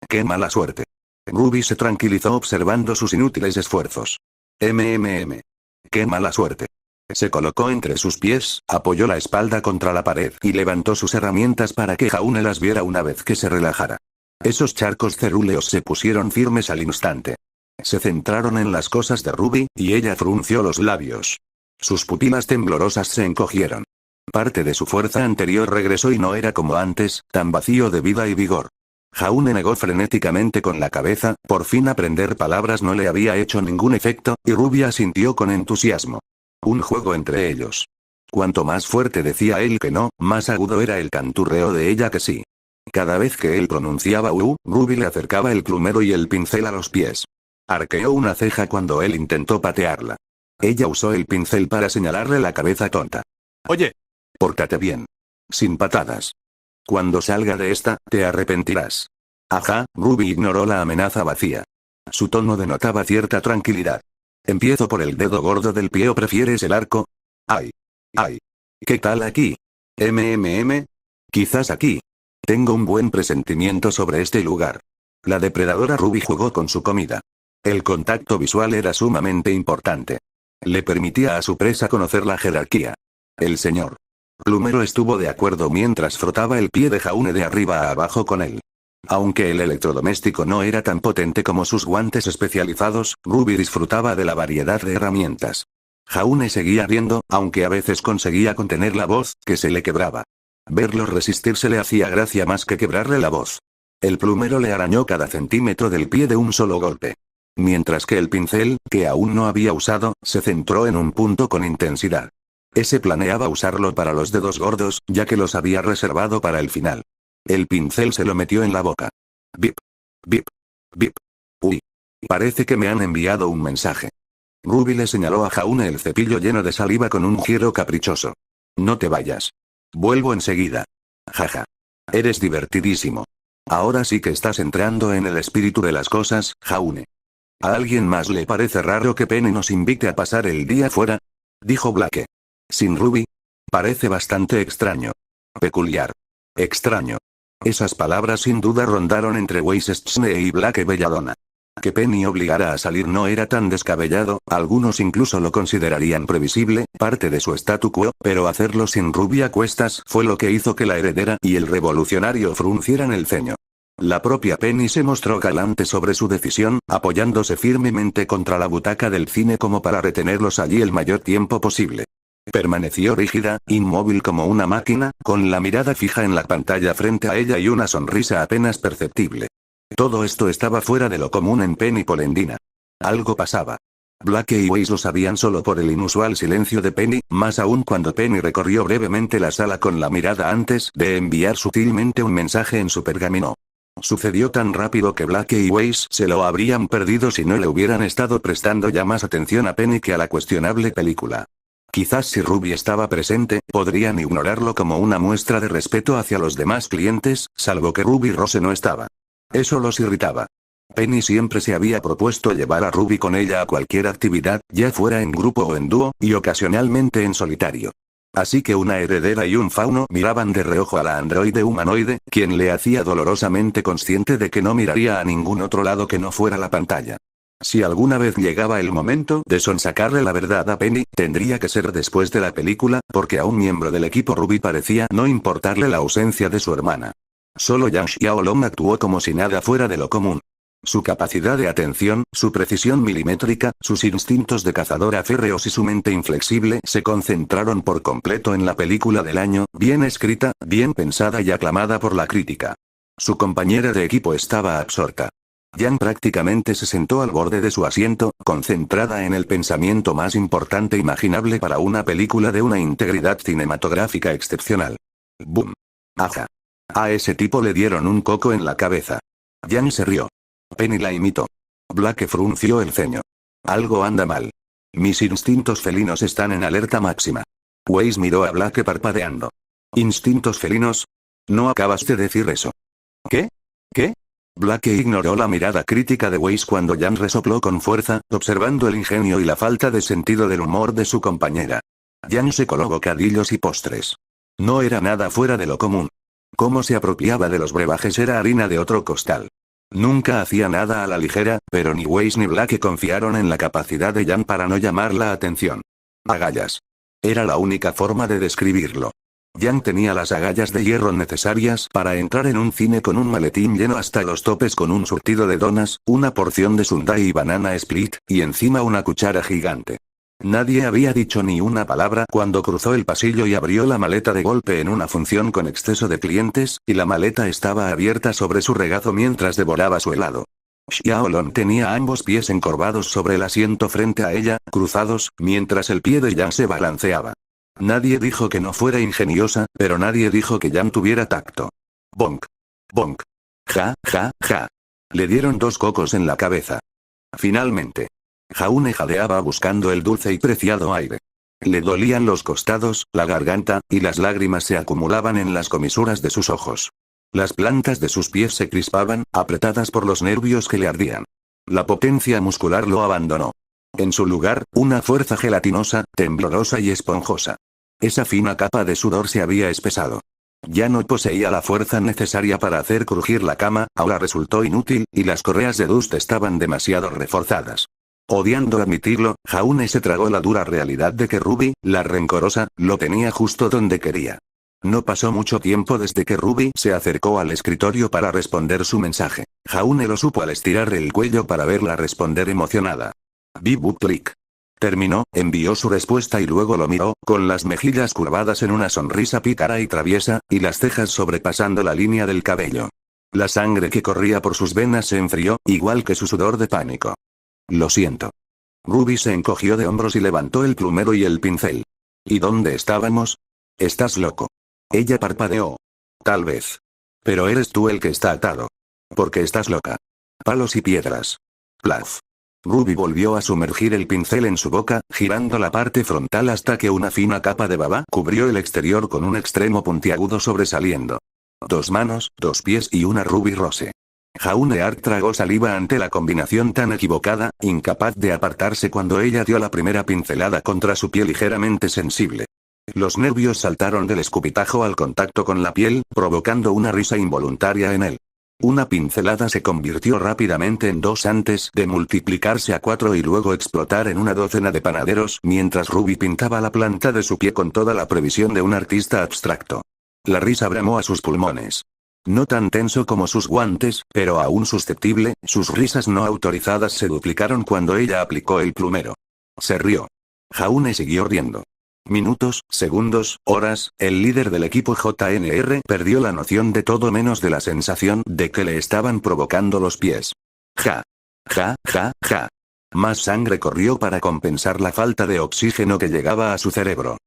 ¡Qué mala suerte! Ruby se tranquilizó observando sus inútiles esfuerzos. ¡Qué mala suerte! Se colocó entre sus pies, apoyó la espalda contra la pared y levantó sus herramientas para que Jaune las viera una vez que se relajara. Esos charcos cerúleos se pusieron firmes al instante. Se centraron en las cosas de Ruby, y ella frunció los labios. Sus pupilas temblorosas se encogieron. Parte de su fuerza anterior regresó y no era como antes, tan vacío de vida y vigor. Jaune negó frenéticamente con la cabeza, por fin aprender palabras no le había hecho ningún efecto, y Ruby asintió con entusiasmo. Un juego entre ellos. Cuanto más fuerte decía él que no, más agudo era el canturreo de ella que sí. Cada vez que él pronunciaba Ruby le acercaba el plumero y el pincel a los pies. Arqueó una ceja cuando él intentó patearla. Ella usó el pincel para señalarle la cabeza tonta. Oye. Pórtate bien. Sin patadas. Cuando salga de esta, te arrepentirás. Ajá, Ruby ignoró la amenaza vacía. Su tono denotaba cierta tranquilidad. ¿Empiezo por el dedo gordo del pie o prefieres el arco? ¡Ay! ¡Ay! ¿Qué tal aquí? Quizás aquí. Tengo un buen presentimiento sobre este lugar. La depredadora Ruby jugó con su comida. El contacto visual era sumamente importante. Le permitía a su presa conocer la jerarquía. El señor Plumero estuvo de acuerdo mientras frotaba el pie de Jaune de arriba a abajo con él. Aunque el electrodoméstico no era tan potente como sus guantes especializados, Ruby disfrutaba de la variedad de herramientas. Jaune seguía riendo, aunque a veces conseguía contener la voz, que se le quebraba. Verlo resistirse le hacía gracia más que quebrarle la voz. El plumero le arañó cada centímetro del pie de un solo golpe. Mientras que el pincel, que aún no había usado, se centró en un punto con intensidad. Ese planeaba usarlo para los dedos gordos, ya que los había reservado para el final. El pincel se lo metió en la boca. Bip. Bip. Bip. Uy. Parece que me han enviado un mensaje. Ruby le señaló a Jaune el cepillo lleno de saliva con un giro caprichoso. No te vayas. Vuelvo enseguida. Jaja. Eres divertidísimo. Ahora sí que estás entrando en el espíritu de las cosas, Jaune. ¿A alguien más le parece raro que Penny nos invite a pasar el día fuera? Dijo Blake. Sin Ruby. Parece bastante extraño. Peculiar. Extraño. Esas palabras sin duda rondaron entre Weissestne y Blake Belladonna. Que Penny obligara a salir no era tan descabellado, algunos incluso lo considerarían previsible, parte de su statu quo, pero hacerlo sin Ruby a cuestas fue lo que hizo que la heredera y el revolucionario fruncieran el ceño. La propia Penny se mostró galante sobre su decisión, apoyándose firmemente contra la butaca del cine como para retenerlos allí el mayor tiempo posible. Permaneció rígida, inmóvil como una máquina, con la mirada fija en la pantalla frente a ella y una sonrisa apenas perceptible. Todo esto estaba fuera de lo común en Penny Polendina. Algo pasaba. Blake y Weiss lo sabían solo por el inusual silencio de Penny, más aún cuando Penny recorrió brevemente la sala con la mirada antes de enviar sutilmente un mensaje en su pergamino. Sucedió tan rápido que Blake y Weiss se lo habrían perdido si no le hubieran estado prestando ya más atención a Penny que a la cuestionable película. Quizás si Ruby estaba presente, podrían ignorarlo como una muestra de respeto hacia los demás clientes, salvo que Ruby Rose no estaba. Eso los irritaba. Penny siempre se había propuesto llevar a Ruby con ella a cualquier actividad, ya fuera en grupo o en dúo, y ocasionalmente en solitario. Así que una heredera y un fauno miraban de reojo a la androide humanoide, quien le hacía dolorosamente consciente de que no miraría a ningún otro lado que no fuera la pantalla. Si alguna vez llegaba el momento de sonsacarle la verdad a Penny, tendría que ser después de la película, porque a un miembro del equipo Ruby parecía no importarle la ausencia de su hermana. Solo Yang Xiaolong actuó como si nada fuera de lo común. Su capacidad de atención, su precisión milimétrica, sus instintos de cazadora férreos y su mente inflexible se concentraron por completo en la película del año, bien escrita, bien pensada y aclamada por la crítica. Su compañera de equipo estaba absorta. Yang prácticamente se sentó al borde de su asiento, concentrada en el pensamiento más importante imaginable para una película de una integridad cinematográfica excepcional. ¡Boom! ¡Aja! A ese tipo le dieron un coco en la cabeza. Yang se rió. Penny la imitó. Blake frunció el ceño. Algo anda mal. Mis instintos felinos están en alerta máxima. Weiss miró a Blake parpadeando. ¿Instintos felinos? No acabas de decir eso. ¿Qué? ¿Qué? Blake ignoró la mirada crítica de Weiss cuando Yang resopló con fuerza, observando el ingenio y la falta de sentido del humor de su compañera. Yang se coló bocadillos y postres. No era nada fuera de lo común. Cómo se apropiaba de los brebajes era harina de otro costal. Nunca hacía nada a la ligera, pero ni Weiss ni Blake confiaron en la capacidad de Yang para no llamar la atención. Agallas. Era la única forma de describirlo. Yang tenía las agallas de hierro necesarias para entrar en un cine con un maletín lleno hasta los topes con un surtido de donas, una porción de sundae y banana split, y encima una cuchara gigante. Nadie había dicho ni una palabra cuando cruzó el pasillo y abrió la maleta de golpe en una función con exceso de clientes, y la maleta estaba abierta sobre su regazo mientras devoraba su helado. Xiaolong tenía ambos pies encorvados sobre el asiento frente a ella, cruzados, mientras el pie de Yang se balanceaba. Nadie dijo que no fuera ingeniosa, pero nadie dijo que Yang tuviera tacto. Bonk. Bonk. Ja, ja, ja. Le dieron 2 cocos en la cabeza. Finalmente. Jaune jadeaba buscando el dulce y preciado aire. Le dolían los costados, la garganta, y las lágrimas se acumulaban en las comisuras de sus ojos. Las plantas de sus pies se crispaban, apretadas por los nervios que le ardían. La potencia muscular lo abandonó. En su lugar, una fuerza gelatinosa, temblorosa y esponjosa. Esa fina capa de sudor se había espesado. Ya no poseía la fuerza necesaria para hacer crujir la cama, ahora resultó inútil, y las correas de Dust estaban demasiado reforzadas. Odiando admitirlo, Jaune se tragó la dura realidad de que Ruby, la rencorosa, lo tenía justo donde quería. No pasó mucho tiempo desde que Ruby se acercó al escritorio para responder su mensaje. Jaune lo supo al estirar el cuello para verla responder emocionada. Bibu click. Terminó, envió su respuesta y luego lo miró, con las mejillas curvadas en una sonrisa pícara y traviesa, y las cejas sobrepasando la línea del cabello. La sangre que corría por sus venas se enfrió, igual que su sudor de pánico. Lo siento. Ruby se encogió de hombros y levantó el plumero y el pincel. ¿Y dónde estábamos? ¿Estás loco? Ella parpadeó. Tal vez. Pero eres tú el que está atado. Porque estás loca. Palos y piedras. Plaf. Ruby volvió a sumergir el pincel en su boca, girando la parte frontal hasta que una fina capa de baba cubrió el exterior con un extremo puntiagudo sobresaliendo. 2 manos, 2 pies y una Ruby Rose. Jauneart tragó saliva ante la combinación tan equivocada, incapaz de apartarse cuando ella dio la primera pincelada contra su piel ligeramente sensible. Los nervios saltaron del escupitajo al contacto con la piel, provocando una risa involuntaria en él. Una pincelada se convirtió rápidamente en 2 antes de multiplicarse a 4 y luego explotar en una docena de panaderos mientras Ruby pintaba la planta de su pie con toda la previsión de un artista abstracto. La risa bramó a sus pulmones. No tan tenso como sus guantes, pero aún susceptible, sus risas no autorizadas se duplicaron cuando ella aplicó el plumero. Se rió. Jaune siguió riendo. Minutos, segundos, horas, el líder del equipo JNR perdió la noción de todo menos de la sensación de que le estaban provocando los pies. Ja. Ja, ja, ja. Más sangre corrió para compensar la falta de oxígeno que llegaba a su cerebro.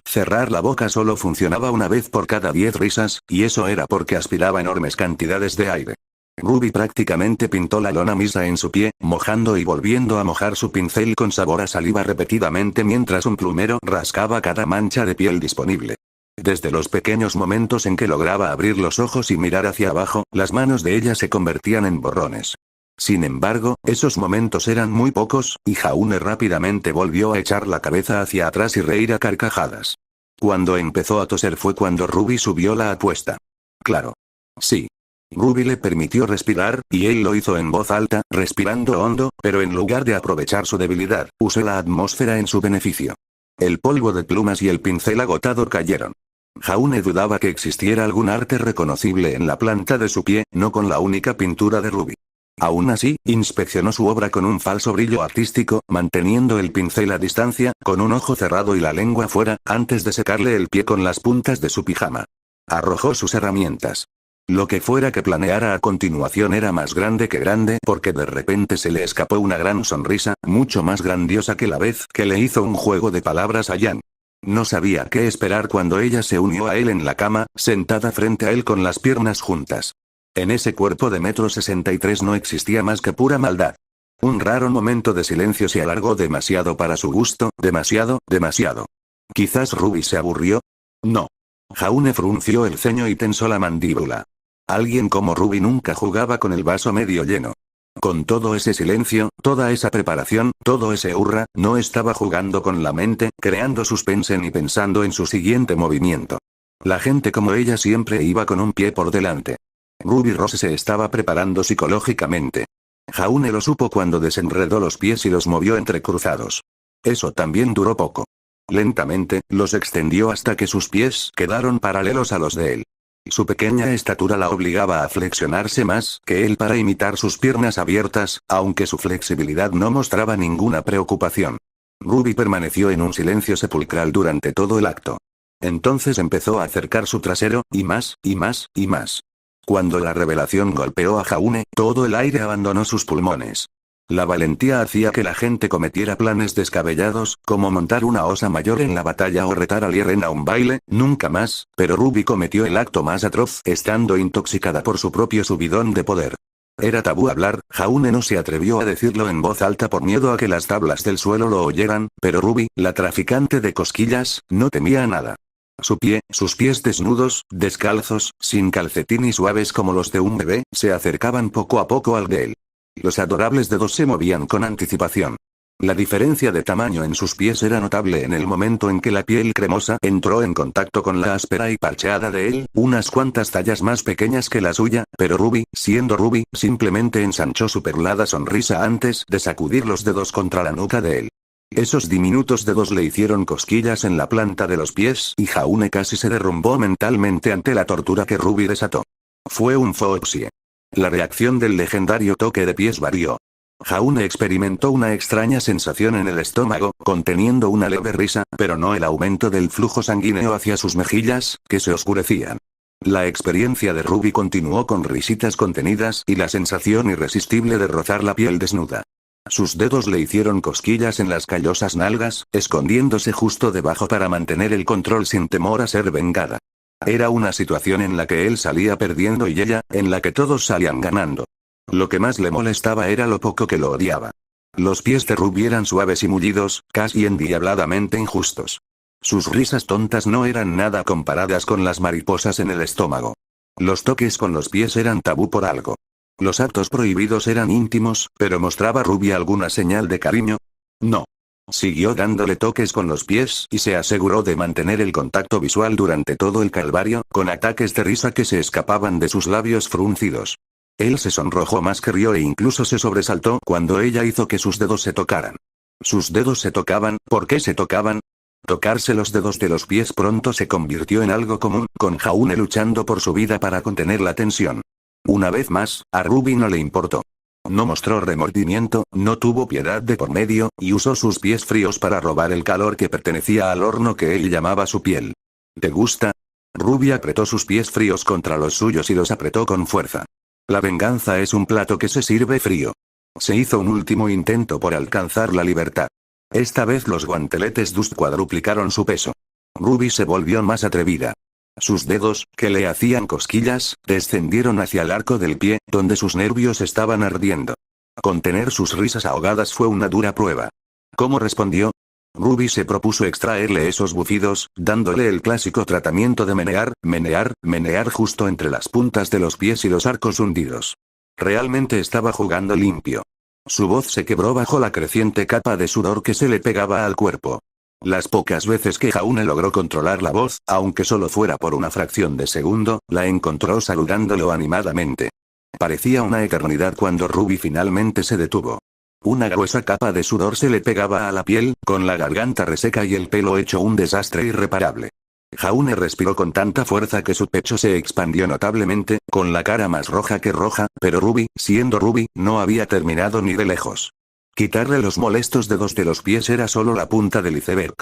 Cerrar la boca solo funcionaba una vez por cada 10 risas, y eso era porque aspiraba enormes cantidades de aire. Ruby prácticamente pintó la lona misa en su pie, mojando y volviendo a mojar su pincel con sabor a saliva repetidamente mientras un plumero rascaba cada mancha de piel disponible. Desde los pequeños momentos en que lograba abrir los ojos y mirar hacia abajo, las manos de ella se convertían en borrones. Sin embargo, esos momentos eran muy pocos, y Jaune rápidamente volvió a echar la cabeza hacia atrás y reír a carcajadas. Cuando empezó a toser fue cuando Ruby subió la apuesta. Claro. Sí. Ruby le permitió respirar, y él lo hizo en voz alta, respirando hondo, pero en lugar de aprovechar su debilidad, usó la atmósfera en su beneficio. El polvo de plumas y el pincel agotado cayeron. Jaune dudaba que existiera algún arte reconocible en la planta de su pie, no con la única pintura de Ruby. Aún así, inspeccionó su obra con un falso brillo artístico, manteniendo el pincel a distancia, con un ojo cerrado y la lengua fuera, antes de secarle el pie con las puntas de su pijama. Arrojó sus herramientas. Lo que fuera que planeara a continuación era más grande que grande porque de repente se le escapó una gran sonrisa, mucho más grandiosa que la vez que le hizo un juego de palabras a Yang. No sabía qué esperar cuando ella se unió a él en la cama, sentada frente a él con las piernas juntas. En ese cuerpo de 1,63 m no existía más que pura maldad. Un raro momento de silencio se alargó demasiado para su gusto, demasiado, demasiado. ¿Quizás Ruby se aburrió? No. Jaune frunció el ceño y tensó la mandíbula. Alguien como Ruby nunca jugaba con el vaso medio lleno. Con todo ese silencio, toda esa preparación, todo ese hurra, no estaba jugando con la mente, creando suspense ni pensando en su siguiente movimiento. La gente como ella siempre iba con un pie por delante. Ruby Rose se estaba preparando psicológicamente. Jaune lo supo cuando desenredó los pies y los movió entrecruzados. Eso también duró poco. Lentamente, los extendió hasta que sus pies quedaron paralelos a los de él. Su pequeña estatura la obligaba a flexionarse más que él para imitar sus piernas abiertas, aunque su flexibilidad no mostraba ninguna preocupación. Ruby permaneció en un silencio sepulcral durante todo el acto. Entonces empezó a acercar su trasero, y más, y más, y más. Cuando la revelación golpeó a Jaune, todo el aire abandonó sus pulmones. La valentía hacía que la gente cometiera planes descabellados, como montar una osa mayor en la batalla o retar a Lieren a un baile, nunca más, pero Ruby cometió el acto más atroz, estando intoxicada por su propio subidón de poder. Era tabú hablar, Jaune no se atrevió a decirlo en voz alta por miedo a que las tablas del suelo lo oyeran, pero Ruby, la traficante de cosquillas, no temía nada. Sus pies desnudos, descalzos, sin calcetín y suaves como los de un bebé, se acercaban poco a poco al de él. Los adorables dedos se movían con anticipación. La diferencia de tamaño en sus pies era notable en el momento en que la piel cremosa entró en contacto con la áspera y parcheada de él, unas cuantas tallas más pequeñas que la suya, pero Ruby, siendo Ruby, simplemente ensanchó su perlada sonrisa antes de sacudir los dedos contra la nuca de él. Esos diminutos dedos le hicieron cosquillas en la planta de los pies y Jaune casi se derrumbó mentalmente ante la tortura que Ruby desató. Fue un foxie. La reacción del legendario toque de pies varió. Jaune experimentó una extraña sensación en el estómago, conteniendo una leve risa, pero no el aumento del flujo sanguíneo hacia sus mejillas, que se oscurecían. La experiencia de Ruby continuó con risitas contenidas y la sensación irresistible de rozar la piel desnuda. Sus dedos le hicieron cosquillas en las callosas nalgas, escondiéndose justo debajo para mantener el control sin temor a ser vengada. Era una situación en la que él salía perdiendo y ella, en la que todos salían ganando. Lo que más le molestaba era lo poco que lo odiaba. Los pies de Ruby eran suaves y mullidos, casi endiabladamente injustos. Sus risas tontas no eran nada comparadas con las mariposas en el estómago. Los toques con los pies eran tabú por algo. Los actos prohibidos eran íntimos, pero ¿mostraba Ruby alguna señal de cariño? No. Siguió dándole toques con los pies y se aseguró de mantener el contacto visual durante todo el calvario, con ataques de risa que se escapaban de sus labios fruncidos. Él se sonrojó más que rió e incluso se sobresaltó cuando ella hizo que sus dedos se tocaran. Sus dedos se tocaban, ¿por qué se tocaban? Tocarse los dedos de los pies pronto se convirtió en algo común, con Jaune luchando por su vida para contener la tensión. Una vez más, a Ruby no le importó. No mostró remordimiento, no tuvo piedad de por medio, y usó sus pies fríos para robar el calor que pertenecía al horno que él llamaba su piel. ¿Te gusta? Ruby apretó sus pies fríos contra los suyos y los apretó con fuerza. La venganza es un plato que se sirve frío. Se hizo un último intento por alcanzar la libertad. Esta vez los guanteletes Dust cuadruplicaron su peso. Ruby se volvió más atrevida. Sus dedos, que le hacían cosquillas, descendieron hacia el arco del pie, donde sus nervios estaban ardiendo. Contener sus risas ahogadas fue una dura prueba. ¿Cómo respondió? Ruby se propuso extraerle esos bufidos, dándole el clásico tratamiento de menear, menear, menear justo entre las puntas de los pies y los arcos hundidos. Realmente estaba jugando limpio. Su voz se quebró bajo la creciente capa de sudor que se le pegaba al cuerpo. Las pocas veces que Jaune logró controlar la voz, aunque solo fuera por una fracción de segundo, la encontró saludándolo animadamente. Parecía una eternidad cuando Ruby finalmente se detuvo. Una gruesa capa de sudor se le pegaba a la piel, con la garganta reseca y el pelo hecho un desastre irreparable. Jaune respiró con tanta fuerza que su pecho se expandió notablemente, con la cara más roja que roja, pero Ruby, siendo Ruby, no había terminado ni de lejos. Quitarle los molestos dedos de los pies era solo la punta del iceberg.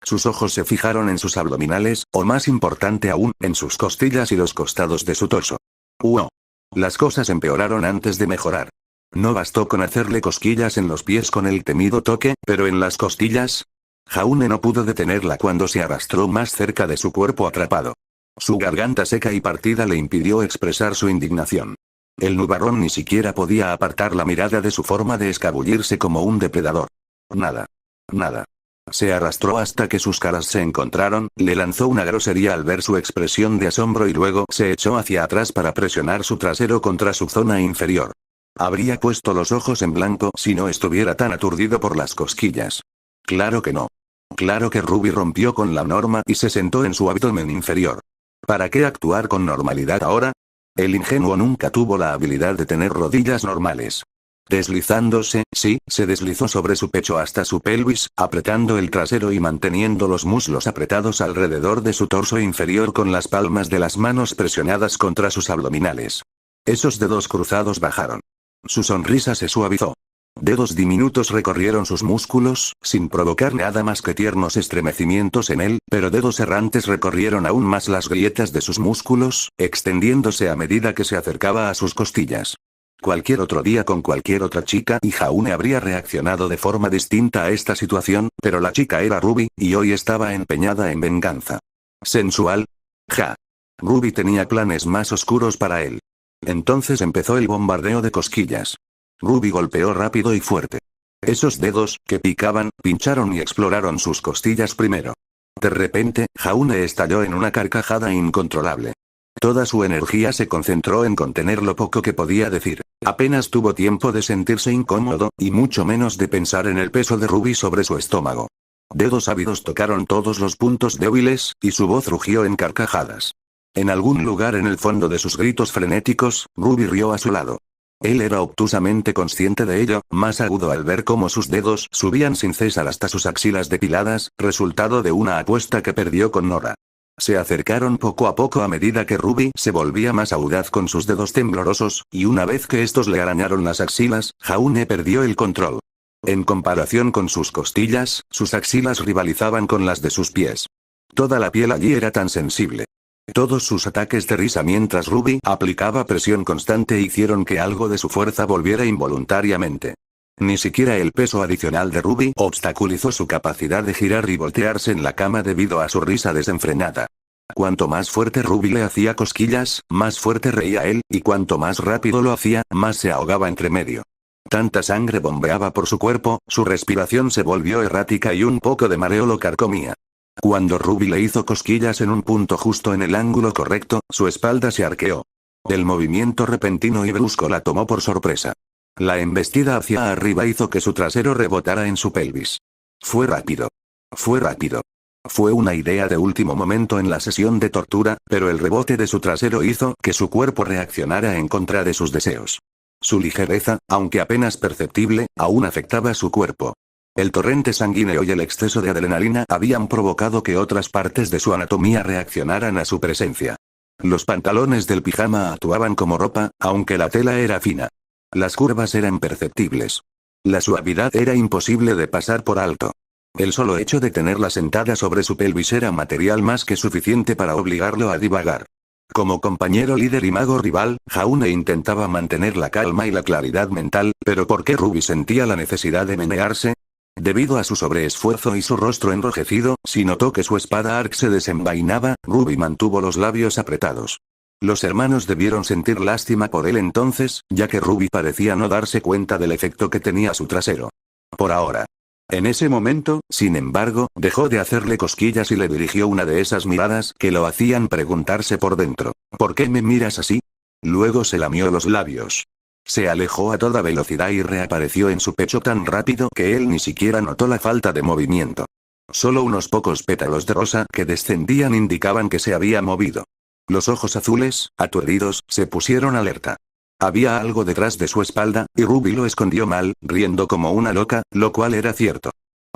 Sus ojos se fijaron en sus abdominales, o más importante aún, en sus costillas y los costados de su torso. ¡Wow! Las cosas empeoraron antes de mejorar. No bastó con hacerle cosquillas en los pies con el temido toque, pero en las costillas. Jaune no pudo detenerla cuando se arrastró más cerca de su cuerpo atrapado. Su garganta seca y partida le impidió expresar su indignación. El nubarrón ni siquiera podía apartar la mirada de su forma de escabullirse como un depredador. Nada. Nada. Se arrastró hasta que sus caras se encontraron, le lanzó una grosería al ver su expresión de asombro y luego se echó hacia atrás para presionar su trasero contra su zona inferior. Habría puesto los ojos en blanco si no estuviera tan aturdido por las cosquillas. Claro que no. Claro que Ruby rompió con la norma y se sentó en su abdomen inferior. ¿Para qué actuar con normalidad ahora? El ingenuo nunca tuvo la habilidad de tener rodillas normales. Deslizándose, sí, se deslizó sobre su pecho hasta su pelvis, apretando el trasero y manteniendo los muslos apretados alrededor de su torso inferior con las palmas de las manos presionadas contra sus abdominales. Esos dedos cruzados bajaron. Su sonrisa se suavizó. Dedos diminutos recorrieron sus músculos, sin provocar nada más que tiernos estremecimientos en él, pero dedos errantes recorrieron aún más las grietas de sus músculos, extendiéndose a medida que se acercaba a sus costillas. Cualquier otro día con cualquier otra chica y Jaune habría reaccionado de forma distinta a esta situación, pero la chica era Ruby, y hoy estaba empeñada en venganza. ¿Sensual? Ja. Ruby tenía planes más oscuros para él. Entonces empezó el bombardeo de cosquillas. Ruby golpeó rápido y fuerte. Esos dedos, que picaban, pincharon y exploraron sus costillas primero. De repente, Jaune estalló en una carcajada incontrolable. Toda su energía se concentró en contener lo poco que podía decir. Apenas tuvo tiempo de sentirse incómodo, y mucho menos de pensar en el peso de Ruby sobre su estómago. Dedos ávidos tocaron todos los puntos débiles, y su voz rugió en carcajadas. En algún lugar en el fondo de sus gritos frenéticos, Ruby rió a su lado. Él era obtusamente consciente de ello, más agudo al ver cómo sus dedos subían sin cesar hasta sus axilas depiladas, resultado de una apuesta que perdió con Nora. Se acercaron poco a poco a medida que Ruby se volvía más audaz con sus dedos temblorosos, y una vez que estos le arañaron las axilas, Jaune perdió el control. En comparación con sus costillas, sus axilas rivalizaban con las de sus pies. Toda la piel allí era tan sensible. Todos sus ataques de risa mientras Ruby aplicaba presión constante hicieron que algo de su fuerza volviera involuntariamente. Ni siquiera el peso adicional de Ruby obstaculizó su capacidad de girar y voltearse en la cama debido a su risa desenfrenada. Cuanto más fuerte Ruby le hacía cosquillas, más fuerte reía él, y cuanto más rápido lo hacía, más se ahogaba entre medio. Tanta sangre bombeaba por su cuerpo, su respiración se volvió errática y un poco de mareo lo carcomía. Cuando Ruby le hizo cosquillas en un punto justo en el ángulo correcto, su espalda se arqueó. El movimiento repentino y brusco la tomó por sorpresa. La embestida hacia arriba hizo que su trasero rebotara en su pelvis. Fue rápido. Fue rápido. Fue una idea de último momento en la sesión de tortura, pero el rebote de su trasero hizo que su cuerpo reaccionara en contra de sus deseos. Su ligereza, aunque apenas perceptible, aún afectaba su cuerpo. El torrente sanguíneo y el exceso de adrenalina habían provocado que otras partes de su anatomía reaccionaran a su presencia. Los pantalones del pijama actuaban como ropa, aunque la tela era fina. Las curvas eran perceptibles. La suavidad era imposible de pasar por alto. El solo hecho de tenerla sentada sobre su pelvis era material más que suficiente para obligarlo a divagar. Como compañero líder y mago rival, Jaune intentaba mantener la calma y la claridad mental, pero ¿por qué Ruby sentía la necesidad de menearse? Debido a su sobreesfuerzo y su rostro enrojecido, si notó que su espada arc se desenvainaba, Ruby mantuvo los labios apretados. Los hermanos debieron sentir lástima por él entonces, ya que Ruby parecía no darse cuenta del efecto que tenía su trasero. Por ahora. En ese momento, sin embargo, dejó de hacerle cosquillas y le dirigió una de esas miradas que lo hacían preguntarse por dentro, ¿por qué me miras así? Luego se lamió los labios. Se alejó a toda velocidad y reapareció en su pecho tan rápido que él ni siquiera notó la falta de movimiento. Solo unos pocos pétalos de rosa que descendían indicaban que se había movido. Los ojos azules, aturdidos, se pusieron alerta. Había algo detrás de su espalda, y Ruby lo escondió mal, riendo como una loca, lo cual era cierto.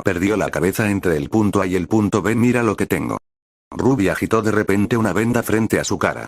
Perdió la cabeza entre el punto A y el punto B. Mira lo que tengo. Ruby agitó de repente una venda frente a su cara.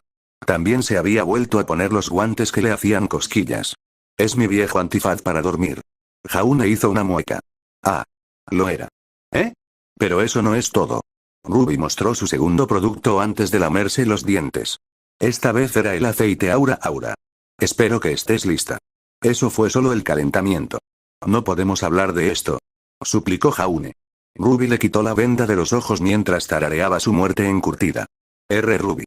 También se había vuelto a poner los guantes que le hacían cosquillas. Es mi viejo antifaz para dormir. Jaune hizo una mueca. Ah. Lo era. ¿Eh? Pero eso no es todo. Ruby mostró su segundo producto antes de lamerse los dientes. Esta vez era el aceite Aura Aura. Espero que estés lista. Eso fue solo el calentamiento. No podemos hablar de esto, suplicó Jaune. Ruby le quitó la venda de los ojos mientras tarareaba su muerte encurtida. Ruby.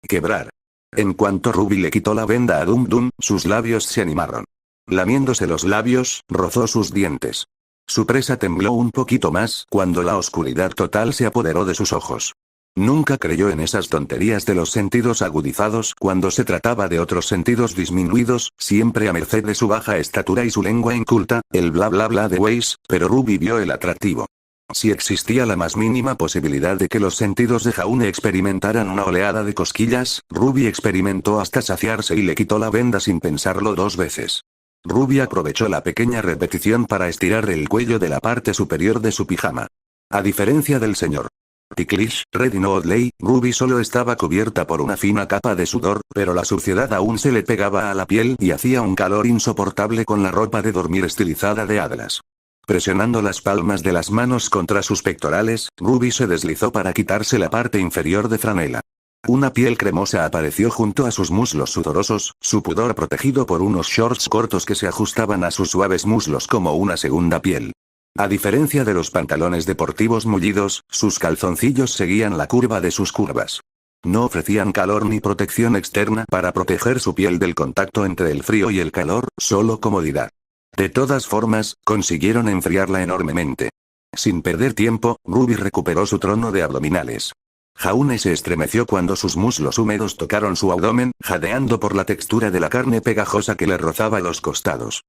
Quebrar. En cuanto Ruby le quitó la venda a Dum Dum, sus labios se animaron. Lamiéndose los labios, rozó sus dientes. Su presa tembló un poquito más cuando la oscuridad total se apoderó de sus ojos. Nunca creyó en esas tonterías de los sentidos agudizados cuando se trataba de otros sentidos disminuidos, siempre a merced de su baja estatura y su lengua inculta, el bla bla bla de Weiss, pero Ruby vio el atractivo. Si existía la más mínima posibilidad de que los sentidos de Jaune experimentaran una oleada de cosquillas, Ruby experimentó hasta saciarse y le quitó la venda sin pensarlo dos veces. Ruby aprovechó la pequeña repetición para estirar el cuello de la parte superior de su pijama. A diferencia del Sr. Ticklish, Ready No Odley, Ruby solo estaba cubierta por una fina capa de sudor, pero la suciedad aún se le pegaba a la piel y hacía un calor insoportable con la ropa de dormir estilizada de Atlas. Presionando las palmas de las manos contra sus pectorales, Ruby se deslizó para quitarse la parte inferior de franela. Una piel cremosa apareció junto a sus muslos sudorosos, su pudor protegido por unos shorts cortos que se ajustaban a sus suaves muslos como una segunda piel. A diferencia de los pantalones deportivos mullidos, sus calzoncillos seguían la curva de sus curvas. No ofrecían calor ni protección externa para proteger su piel del contacto entre el frío y el calor, solo comodidad. De todas formas, consiguieron enfriarla enormemente. Sin perder tiempo, Ruby recuperó su trono de abdominales. Jaune se estremeció cuando sus muslos húmedos tocaron su abdomen, jadeando por la textura de la carne pegajosa que le rozaba los costados.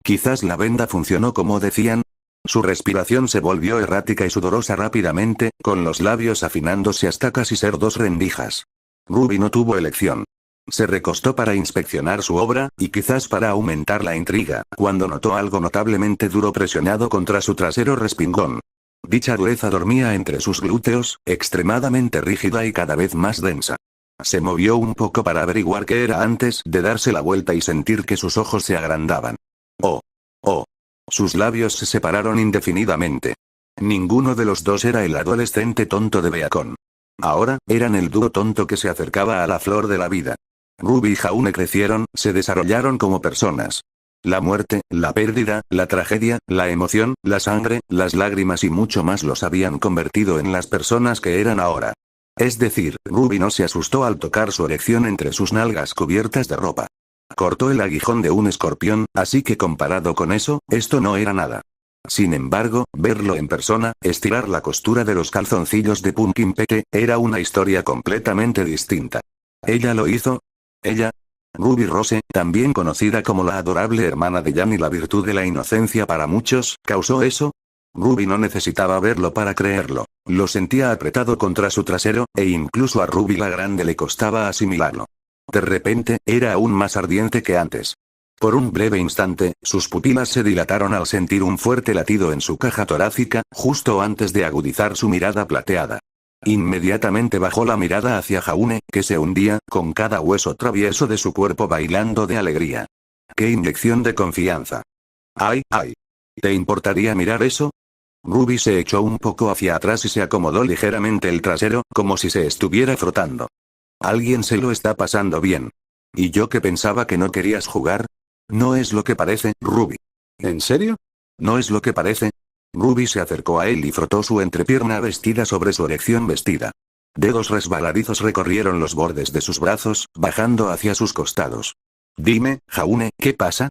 Quizás la venda funcionó como decían. Su respiración se volvió errática y sudorosa rápidamente, con los labios afinándose hasta casi ser dos rendijas. Ruby no tuvo elección. Se recostó para inspeccionar su obra, y quizás para aumentar la intriga, cuando notó algo notablemente duro presionado contra su trasero respingón. Dicha dureza dormía entre sus glúteos, extremadamente rígida y cada vez más densa. Se movió un poco para averiguar qué era antes de darse la vuelta y sentir que sus ojos se agrandaban. Oh. Sus labios se separaron indefinidamente. Ninguno de los dos era el adolescente tonto de Beacon. Ahora, eran el dúo tonto que se acercaba a la flor de la vida. Ruby y Jaune crecieron, se desarrollaron como personas. La muerte, la pérdida, la tragedia, la emoción, la sangre, las lágrimas y mucho más los habían convertido en las personas que eran ahora. Es decir, Ruby no se asustó al tocar su erección entre sus nalgas cubiertas de ropa. Cortó el aguijón de un escorpión, así que comparado con eso, esto no era nada. Sin embargo, verlo en persona, estirar la costura de los calzoncillos de Pumpkin Pete, era una historia completamente distinta. ¿Ella lo hizo? ¿Ella? Ruby Rose, también conocida como la adorable hermana de Jan y la virtud de la inocencia para muchos, ¿causó eso? Ruby no necesitaba verlo para creerlo. Lo sentía apretado contra su trasero, e incluso a Ruby la Grande le costaba asimilarlo. De repente, era aún más ardiente que antes. Por un breve instante, sus pupilas se dilataron al sentir un fuerte latido en su caja torácica, justo antes de agudizar su mirada plateada. Inmediatamente bajó la mirada hacia Jaune, que se hundía, con cada hueso travieso de su cuerpo bailando de alegría. ¡Qué inyección de confianza! ¡Ay! ¿Te importaría mirar eso? Ruby se echó un poco hacia atrás y se acomodó ligeramente el trasero, como si se estuviera frotando. Alguien se lo está pasando bien. ¿Y yo que pensaba que no querías jugar? No es lo que parece, Ruby. ¿En serio? No es lo que parece. Ruby se acercó a él y frotó su entrepierna vestida sobre su erección vestida. Dedos resbaladizos recorrieron los bordes de sus brazos, bajando hacia sus costados. Dime, Jaune, ¿qué pasa?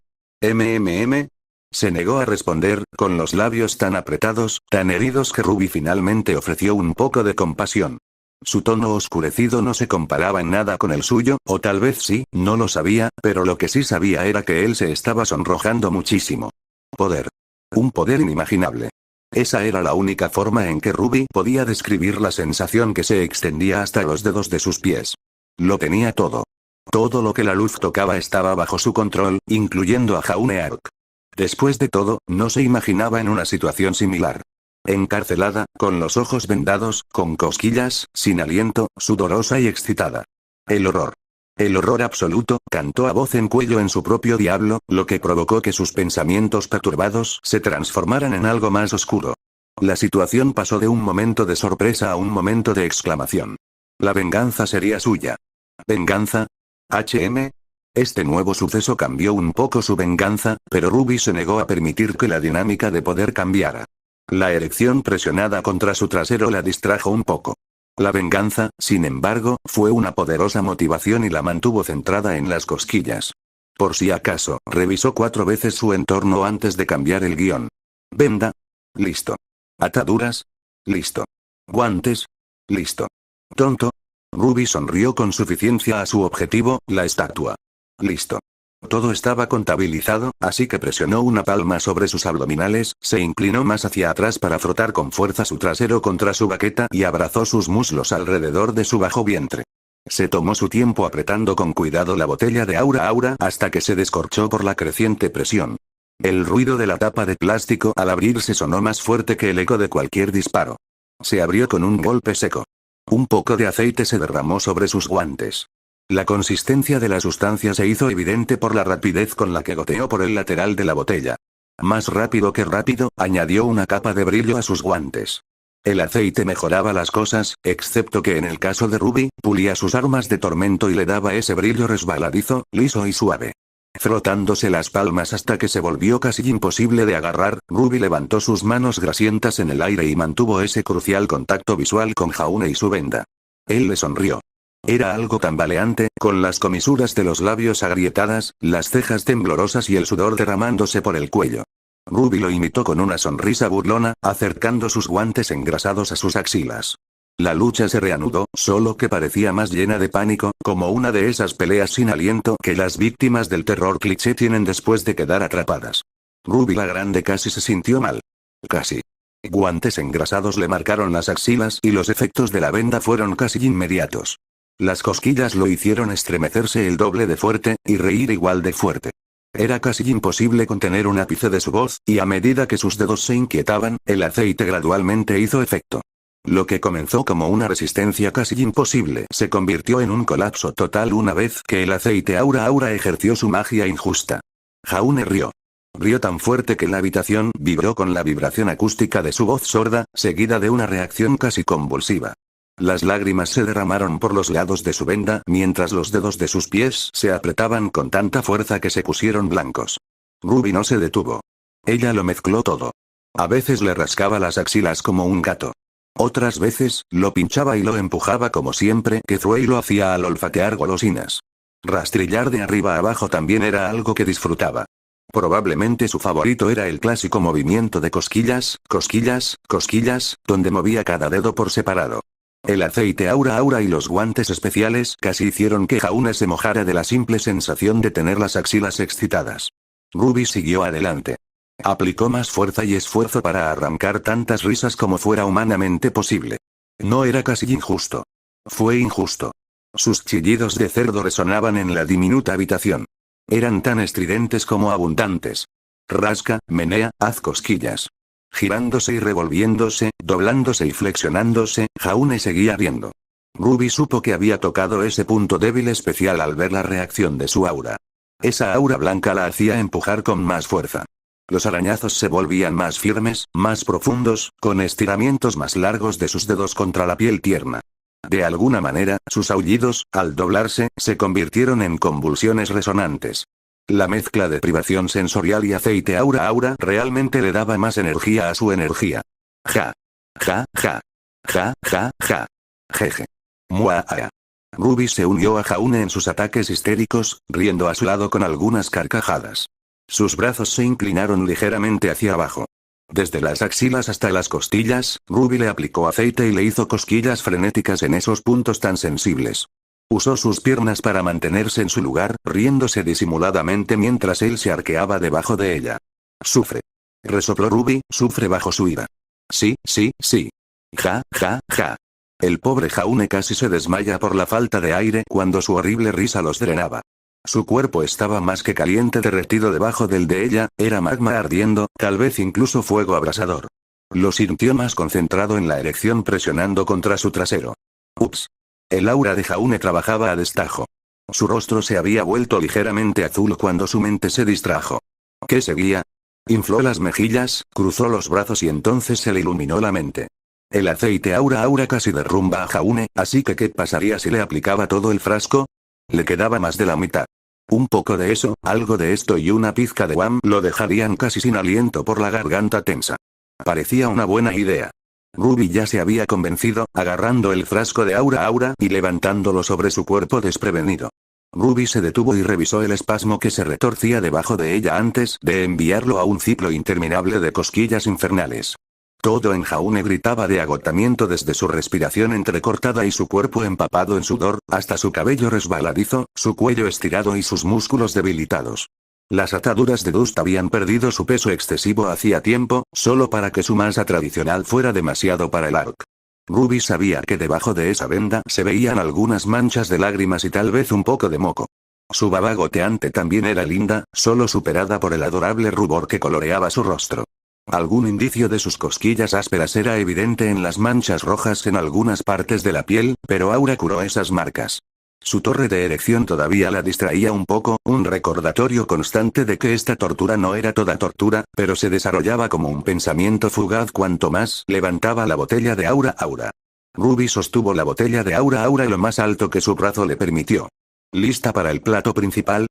Se negó a responder, con los labios tan apretados, tan heridos que Ruby finalmente ofreció un poco de compasión. Su tono oscurecido no se comparaba en nada con el suyo, o tal vez sí, no lo sabía, pero lo que sí sabía era que él se estaba sonrojando muchísimo. Poder. Un poder inimaginable. Esa era la única forma en que Ruby podía describir la sensación que se extendía hasta los dedos de sus pies. Lo tenía todo. Todo lo que la luz tocaba estaba bajo su control, incluyendo a Jaune Ark. Después de todo, no se imaginaba en una situación similar. Encarcelada, con los ojos vendados, con cosquillas, sin aliento, sudorosa y excitada. El horror. El horror absoluto, cantó a voz en cuello en su propio diablo, lo que provocó que sus pensamientos perturbados se transformaran en algo más oscuro. La situación pasó de un momento de sorpresa a un momento de exclamación. La venganza sería suya. ¿Venganza? Este nuevo suceso cambió un poco su venganza, pero Ruby se negó a permitir que la dinámica de poder cambiara. La erección presionada contra su trasero la distrajo un poco. La venganza, sin embargo, fue una poderosa motivación y la mantuvo centrada en las cosquillas. Por si acaso, revisó 4 veces su entorno antes de cambiar el guión. Venda. Listo. Ataduras. Listo. Guantes. Listo. Tonto. Ruby sonrió con suficiencia a su objetivo, la estatua. Listo. Todo estaba contabilizado, así que presionó una palma sobre sus abdominales, se inclinó más hacia atrás para frotar con fuerza su trasero contra su baqueta y abrazó sus muslos alrededor de su bajo vientre. Se tomó su tiempo apretando con cuidado la botella de Aura hasta que se descorchó por la creciente presión. El ruido de la tapa de plástico al abrirse sonó más fuerte que el eco de cualquier disparo. Se abrió con un golpe seco. Un poco de aceite se derramó sobre sus guantes. La consistencia de la sustancia se hizo evidente por la rapidez con la que goteó por el lateral de la botella. Más rápido que rápido, añadió una capa de brillo a sus guantes. El aceite mejoraba las cosas, excepto que en el caso de Ruby, pulía sus armas de tormento y le daba ese brillo resbaladizo, liso y suave. Frotándose las palmas hasta que se volvió casi imposible de agarrar, Ruby levantó sus manos grasientas en el aire y mantuvo ese crucial contacto visual con Jaune y su venda. Él le sonrió. Era algo tambaleante, con las comisuras de los labios agrietadas, las cejas temblorosas y el sudor derramándose por el cuello. Ruby lo imitó con una sonrisa burlona, acercando sus guantes engrasados a sus axilas. La lucha se reanudó, solo que parecía más llena de pánico, como una de esas peleas sin aliento que las víctimas del terror cliché tienen después de quedar atrapadas. Ruby la Grande casi se sintió mal. Casi. Guantes engrasados le marcaron las axilas y los efectos de la venda fueron casi inmediatos. Las cosquillas lo hicieron estremecerse el doble de fuerte, y reír igual de fuerte. Era casi imposible contener un ápice de su voz, y a medida que sus dedos se inquietaban, el aceite gradualmente hizo efecto. Lo que comenzó como una resistencia casi imposible se convirtió en un colapso total una vez que el aceite aura ejerció su magia injusta. Jaune rió. Rió tan fuerte que la habitación vibró con la vibración acústica de su voz sorda, seguida de una reacción casi convulsiva. Las lágrimas se derramaron por los lados de su venda mientras los dedos de sus pies se apretaban con tanta fuerza que se pusieron blancos. Ruby no se detuvo. Ella lo mezcló todo. A veces le rascaba las axilas como un gato. Otras veces, lo pinchaba y lo empujaba como siempre que Zoe lo hacía al olfatear golosinas. Rastrillar de arriba a abajo también era algo que disfrutaba. Probablemente su favorito era el clásico movimiento de cosquillas, cosquillas, cosquillas, donde movía cada dedo por separado. El aceite aura y los guantes especiales casi hicieron que Jaune se mojara de la simple sensación de tener las axilas excitadas. Ruby siguió adelante. Aplicó más fuerza y esfuerzo para arrancar tantas risas como fuera humanamente posible. No era casi injusto. Fue injusto. Sus chillidos de cerdo resonaban en la diminuta habitación. Eran tan estridentes como abundantes. Rasca, menea, haz cosquillas. Girándose y revolviéndose, doblándose y flexionándose, Jaune seguía riendo. Ruby supo que había tocado ese punto débil especial al ver la reacción de su aura. Esa aura blanca la hacía empujar con más fuerza. Los arañazos se volvían más firmes, más profundos, con estiramientos más largos de sus dedos contra la piel tierna. De alguna manera, sus aullidos, al doblarse, se convirtieron en convulsiones resonantes. La mezcla de privación sensorial y aceite aura realmente le daba más energía a su energía. Ja. Ja, ja. Ja, ja, ja. Jeje. Muaa. Ruby se unió a Jaune en sus ataques histéricos, riendo a su lado con algunas carcajadas. Sus brazos se inclinaron ligeramente hacia abajo. Desde las axilas hasta las costillas, Ruby le aplicó aceite y le hizo cosquillas frenéticas en esos puntos tan sensibles. Usó sus piernas para mantenerse en su lugar, riéndose disimuladamente mientras él se arqueaba debajo de ella. Sufre. Resopló Ruby, sufre bajo su ira. Sí, sí, sí. Ja, ja, ja. El pobre Jaune casi se desmaya por la falta de aire cuando su horrible risa los drenaba. Su cuerpo estaba más que caliente derretido debajo del de ella, era magma ardiendo, tal vez incluso fuego abrasador. Lo sintió más concentrado en la erección presionando contra su trasero. Ups. El aura de Jaune trabajaba a destajo. Su rostro se había vuelto ligeramente azul cuando su mente se distrajo. ¿Qué seguía? Infló las mejillas, cruzó los brazos y entonces se le iluminó la mente. El aceite aura casi derrumba a Jaune, así que ¿qué pasaría si le aplicaba todo el frasco? Le quedaba más de la mitad. Un poco de eso, algo de esto y una pizca de guam lo dejarían casi sin aliento por la garganta tensa. Parecía una buena idea. Ruby ya se había convencido, agarrando el frasco de aura y levantándolo sobre su cuerpo desprevenido. Ruby se detuvo y revisó el espasmo que se retorcía debajo de ella antes de enviarlo a un ciclo interminable de cosquillas infernales. Todo en Jaune gritaba de agotamiento desde su respiración entrecortada y su cuerpo empapado en sudor, hasta su cabello resbaladizo, su cuello estirado y sus músculos debilitados. Las ataduras de Dust habían perdido su peso excesivo hacía tiempo, solo para que su masa tradicional fuera demasiado para el Ark. Ruby sabía que debajo de esa venda se veían algunas manchas de lágrimas y tal vez un poco de moco. Su baba goteante también era linda, solo superada por el adorable rubor que coloreaba su rostro. Algún indicio de sus cosquillas ásperas era evidente en las manchas rojas en algunas partes de la piel, pero Aura curó esas marcas. Su torre de erección todavía la distraía un poco, un recordatorio constante de que esta tortura no era toda tortura, pero se desarrollaba como un pensamiento fugaz cuanto más levantaba la botella de Aura. Ruby sostuvo la botella de Aura lo más alto que su brazo le permitió. ¿Lista para el plato principal?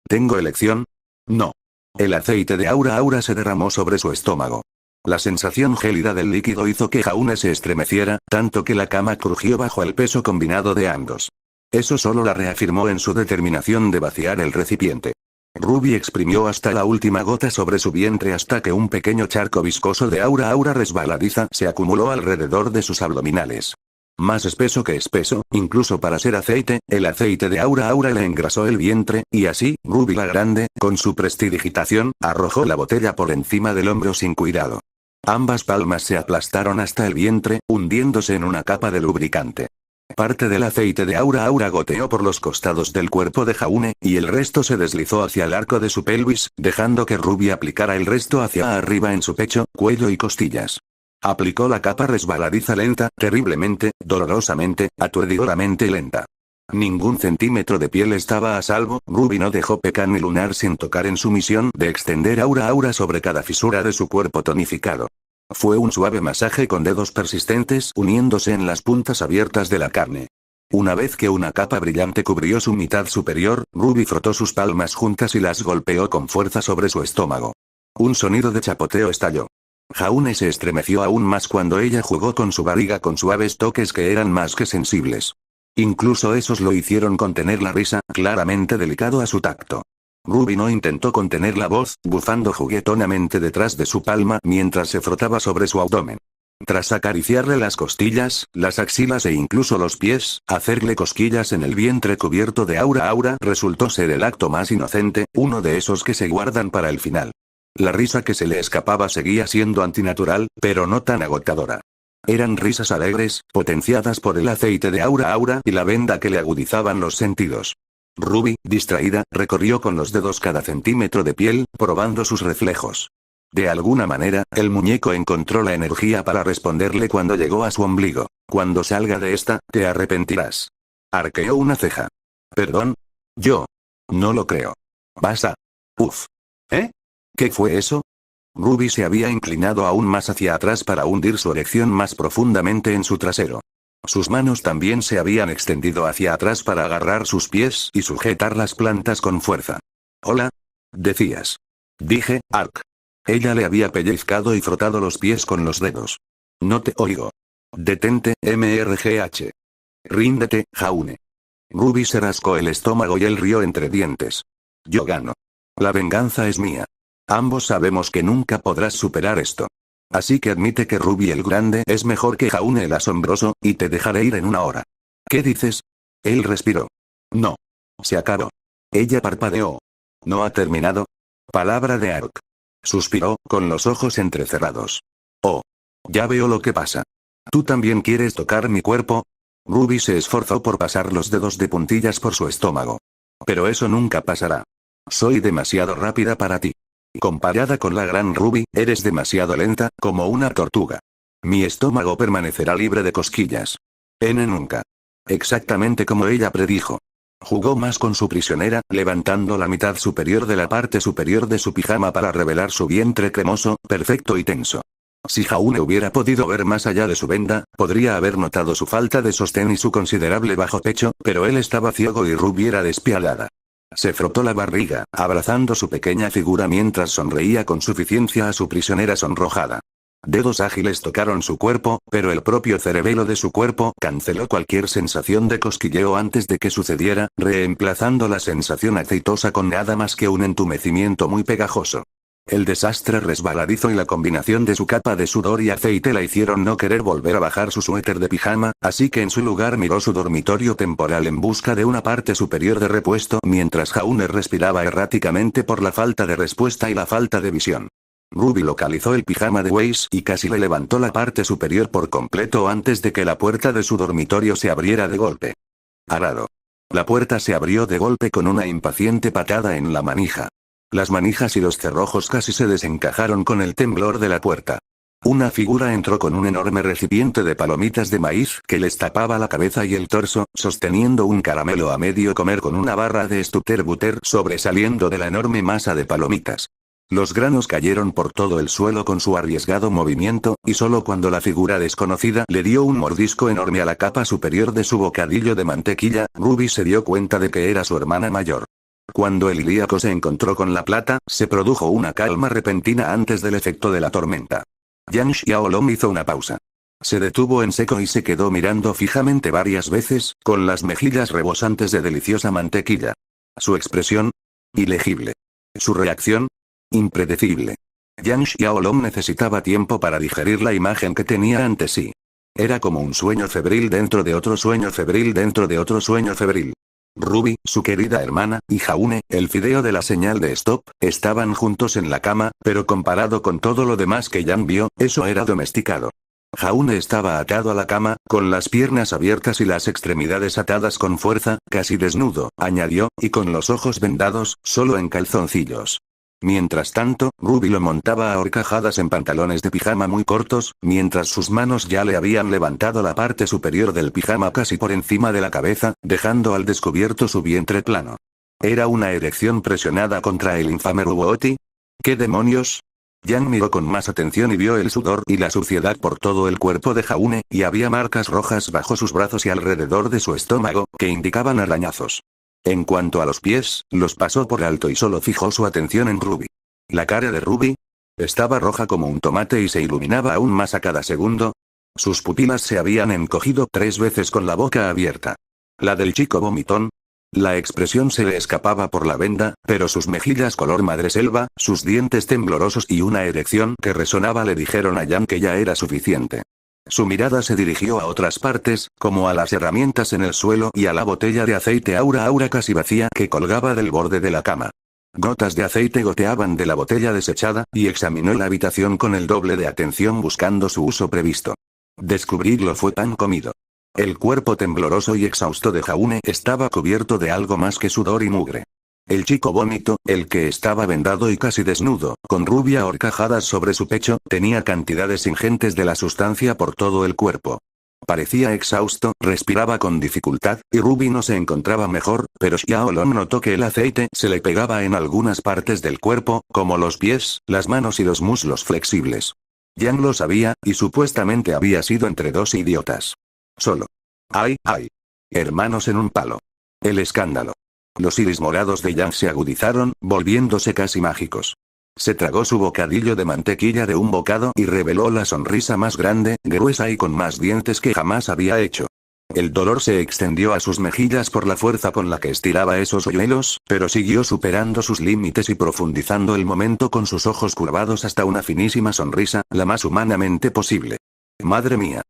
¿Tengo elección? No. El aceite de Aura se derramó sobre su estómago. La sensación gélida del líquido hizo que Jaune se estremeciera, tanto que la cama crujió bajo el peso combinado de ambos. Eso solo la reafirmó en su determinación de vaciar el recipiente. Ruby exprimió hasta la última gota sobre su vientre hasta que un pequeño charco viscoso de Aura resbaladiza se acumuló alrededor de sus abdominales. Más espeso que espeso, incluso para ser aceite, el aceite de Aura le engrasó el vientre, y así, Ruby la Grande, con su prestidigitación, arrojó la botella por encima del hombro sin cuidado. Ambas palmas se aplastaron hasta el vientre, hundiéndose en una capa de lubricante. Parte del aceite de Aura goteó por los costados del cuerpo de Jaune, y el resto se deslizó hacia el arco de su pelvis, dejando que Ruby aplicara el resto hacia arriba en su pecho, cuello y costillas. Aplicó la capa resbaladiza lenta, terriblemente, dolorosamente, aturdidoramente lenta. Ningún centímetro de piel estaba a salvo, Ruby no dejó pecar ni lunar sin tocar en su misión de extender Aura sobre cada fisura de su cuerpo tonificado. Fue un suave masaje con dedos persistentes uniéndose en las puntas abiertas de la carne. Una vez que una capa brillante cubrió su mitad superior, Ruby frotó sus palmas juntas y las golpeó con fuerza sobre su estómago. Un sonido de chapoteo estalló. Jaune se estremeció aún más cuando ella jugó con su barriga con suaves toques que eran más que sensibles. Incluso esos lo hicieron contener la risa, claramente delicado a su tacto. Ruby no intentó contener la voz, bufando juguetonamente detrás de su palma mientras se frotaba sobre su abdomen. Tras acariciarle las costillas, las axilas e incluso los pies, hacerle cosquillas en el vientre cubierto de Aura resultó ser el acto más inocente, uno de esos que se guardan para el final. La risa que se le escapaba seguía siendo antinatural, pero no tan agotadora. Eran risas alegres, potenciadas por el aceite de Aura y la venda que le agudizaban los sentidos. Ruby, distraída, recorrió con los dedos cada centímetro de piel, probando sus reflejos. De alguna manera, el muñeco encontró la energía para responderle cuando llegó a su ombligo. Cuando salga de esta, te arrepentirás. Arqueó una ceja. ¿Perdón? Yo. No lo creo. Vas a... Uf. ¿Eh? ¿Qué fue eso? Ruby se había inclinado aún más hacia atrás para hundir su erección más profundamente en su trasero. Sus manos también se habían extendido hacia atrás para agarrar sus pies y sujetar las plantas con fuerza. «Hola. Decías». Dije, Ark. Ella le había pellizcado y frotado los pies con los dedos. «No te oigo». «Detente, MRGH». «Ríndete, Jaune». Ruby se rascó el estómago y él rió entre dientes. «Yo gano. La venganza es mía. Ambos sabemos que nunca podrás superar esto. Así que admite que Ruby el Grande es mejor que Jaune el Asombroso, y te dejaré ir en una hora». «¿Qué dices?» Él respiró. «No. Se acabó». Ella parpadeó. «¿No ha terminado?» Palabra de Ark. Suspiró, con los ojos entrecerrados. «Oh. Ya veo lo que pasa. ¿Tú también quieres tocar mi cuerpo?» Ruby se esforzó por pasar los dedos de puntillas por su estómago. «Pero eso nunca pasará. Soy demasiado rápida para ti. Comparada con la gran Ruby, eres demasiado lenta, como una tortuga. Mi estómago permanecerá libre de cosquillas». Nunca. Exactamente como ella predijo. Jugó más con su prisionera, levantando la mitad superior de la parte superior de su pijama para revelar su vientre cremoso, perfecto y tenso. Si Jaune hubiera podido ver más allá de su venda, podría haber notado su falta de sostén y su considerable bajo pecho, pero él estaba ciego y Ruby era despiadada. Se frotó la barriga, abrazando su pequeña figura mientras sonreía con suficiencia a su prisionera sonrojada. Dedos ágiles tocaron su cuerpo, pero el propio cerebelo de su cuerpo canceló cualquier sensación de cosquilleo antes de que sucediera, reemplazando la sensación aceitosa con nada más que un entumecimiento muy pegajoso. El desastre resbaladizo y la combinación de su capa de sudor y aceite la hicieron no querer volver a bajar su suéter de pijama, así que en su lugar miró su dormitorio temporal en busca de una parte superior de repuesto mientras Jaune respiraba erráticamente por la falta de respuesta y la falta de visión. Ruby localizó el pijama de Weiss y casi le levantó la parte superior por completo antes de que la puerta de su dormitorio se abriera de golpe. Arado. La puerta se abrió de golpe con una impaciente patada en la manija. Las manijas y los cerrojos casi se desencajaron con el temblor de la puerta. Una figura entró con un enorme recipiente de palomitas de maíz que les tapaba la cabeza y el torso, sosteniendo un caramelo a medio comer con una barra de Stutter Butter sobresaliendo de la enorme masa de palomitas. Los granos cayeron por todo el suelo con su arriesgado movimiento, y solo cuando la figura desconocida le dio un mordisco enorme a la capa superior de su bocadillo de mantequilla, Ruby se dio cuenta de que era su hermana mayor. Cuando el ilíaco se encontró con la plata, se produjo una calma repentina antes del efecto de la tormenta. Yang Xiaolong hizo una pausa. Se detuvo en seco y se quedó mirando fijamente varias veces, con las mejillas rebosantes de deliciosa mantequilla. Su expresión, ilegible. Su reacción, impredecible. Yang Xiaolong necesitaba tiempo para digerir la imagen que tenía ante sí. Era como un sueño febril dentro de otro sueño febril dentro de otro sueño febril. Ruby, su querida hermana, y Jaune, el fideo de la señal de stop, estaban juntos en la cama, pero comparado con todo lo demás que Yang vio, eso era domesticado. Jaune estaba atado a la cama, con las piernas abiertas y las extremidades atadas con fuerza, casi desnudo, añadió, y con los ojos vendados, solo en calzoncillos. Mientras tanto, Ruby lo montaba a horcajadas en pantalones de pijama muy cortos, mientras sus manos ya le habían levantado la parte superior del pijama casi por encima de la cabeza, dejando al descubierto su vientre plano. ¿Era una erección presionada contra el infame Ruoti? ¿Qué demonios? Yang miró con más atención y vio el sudor y la suciedad por todo el cuerpo de Jaune, y había marcas rojas bajo sus brazos y alrededor de su estómago, que indicaban arañazos. En cuanto a los pies, los pasó por alto y solo fijó su atención en Ruby. La cara de Ruby estaba roja como un tomate y se iluminaba aún más a cada segundo. Sus pupilas se habían encogido 3 veces con la boca abierta. La del chico vomitón. La expresión se le escapaba por la venda, pero sus mejillas color madreselva, sus dientes temblorosos y una erección que resonaba le dijeron a Yang que ya era suficiente. Su mirada se dirigió a otras partes, como a las herramientas en el suelo y a la botella de aceite aura casi vacía que colgaba del borde de la cama. Gotas de aceite goteaban de la botella desechada, y examinó la habitación con el doble de atención buscando su uso previsto. Descubrirlo fue pan comido. El cuerpo tembloroso y exhausto de Jaune estaba cubierto de algo más que sudor y mugre. El chico vómito, el que estaba vendado y casi desnudo, con Ruby a horcajadas sobre su pecho, tenía cantidades ingentes de la sustancia por todo el cuerpo. Parecía exhausto, respiraba con dificultad, y Ruby no se encontraba mejor, pero Xiaolong notó que el aceite se le pegaba en algunas partes del cuerpo, como los pies, las manos y los muslos flexibles. Yang lo sabía, y supuestamente había sido entre 2 idiotas. Solo. ¡Ay! Hermanos en un palo. El escándalo. Los iris morados de Yang se agudizaron, volviéndose casi mágicos. Se tragó su bocadillo de mantequilla de un bocado y reveló la sonrisa más grande, gruesa y con más dientes que jamás había hecho. El dolor se extendió a sus mejillas por la fuerza con la que estiraba esos hoyuelos, pero siguió superando sus límites y profundizando el momento con sus ojos curvados hasta una finísima sonrisa, la más humanamente posible. ¡Madre mía!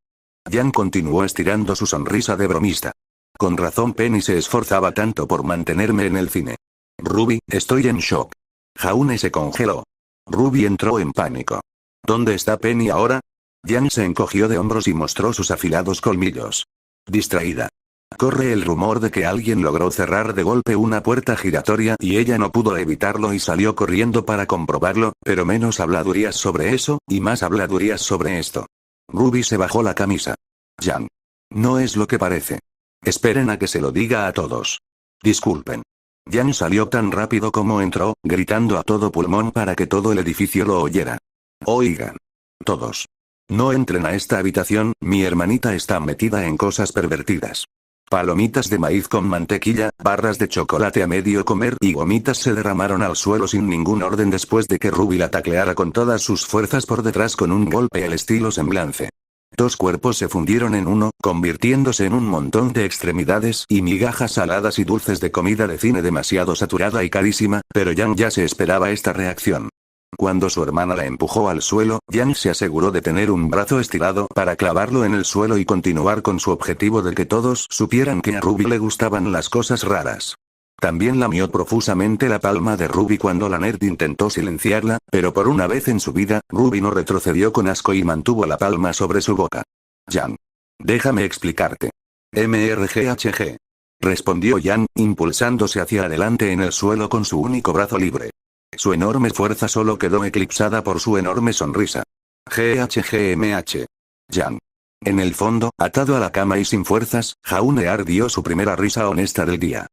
Yang continuó estirando su sonrisa de bromista. Con razón Penny se esforzaba tanto por mantenerme en el cine. Ruby, estoy en shock. Jaune se congeló. Ruby entró en pánico. ¿Dónde está Penny ahora? Yang se encogió de hombros y mostró sus afilados colmillos. Distraída. Corre el rumor de que alguien logró cerrar de golpe una puerta giratoria y ella no pudo evitarlo y salió corriendo para comprobarlo, pero menos habladurías sobre eso, y más habladurías sobre esto. Ruby se bajó la camisa. Yang. No es lo que parece. Esperen a que se lo diga a todos. Disculpen. Yang salió tan rápido como entró, gritando a todo pulmón para que todo el edificio lo oyera. Oigan. Todos. No entren a esta habitación, mi hermanita está metida en cosas pervertidas. Palomitas de maíz con mantequilla, barras de chocolate a medio comer y gomitas se derramaron al suelo sin ningún orden después de que Ruby la tacleara con todas sus fuerzas por detrás con un golpe al estilo semblance. 2 cuerpos se fundieron en uno, convirtiéndose en un montón de extremidades y migajas saladas y dulces de comida de cine demasiado saturada y carísima, pero Yang ya se esperaba esta reacción. Cuando su hermana la empujó al suelo, Yang se aseguró de tener un brazo estirado para clavarlo en el suelo y continuar con su objetivo de que todos supieran que a Ruby le gustaban las cosas raras. También lamió profusamente la palma de Ruby cuando la nerd intentó silenciarla, pero por una vez en su vida, Ruby no retrocedió con asco y mantuvo la palma sobre su boca. Yang. Déjame explicarte. MRGHG. Respondió Yang, impulsándose hacia adelante en el suelo con su único brazo libre. Su enorme fuerza solo quedó eclipsada por su enorme sonrisa. GHGMH. Yang. En el fondo, atado a la cama y sin fuerzas, Jaunear dio su primera risa honesta del día.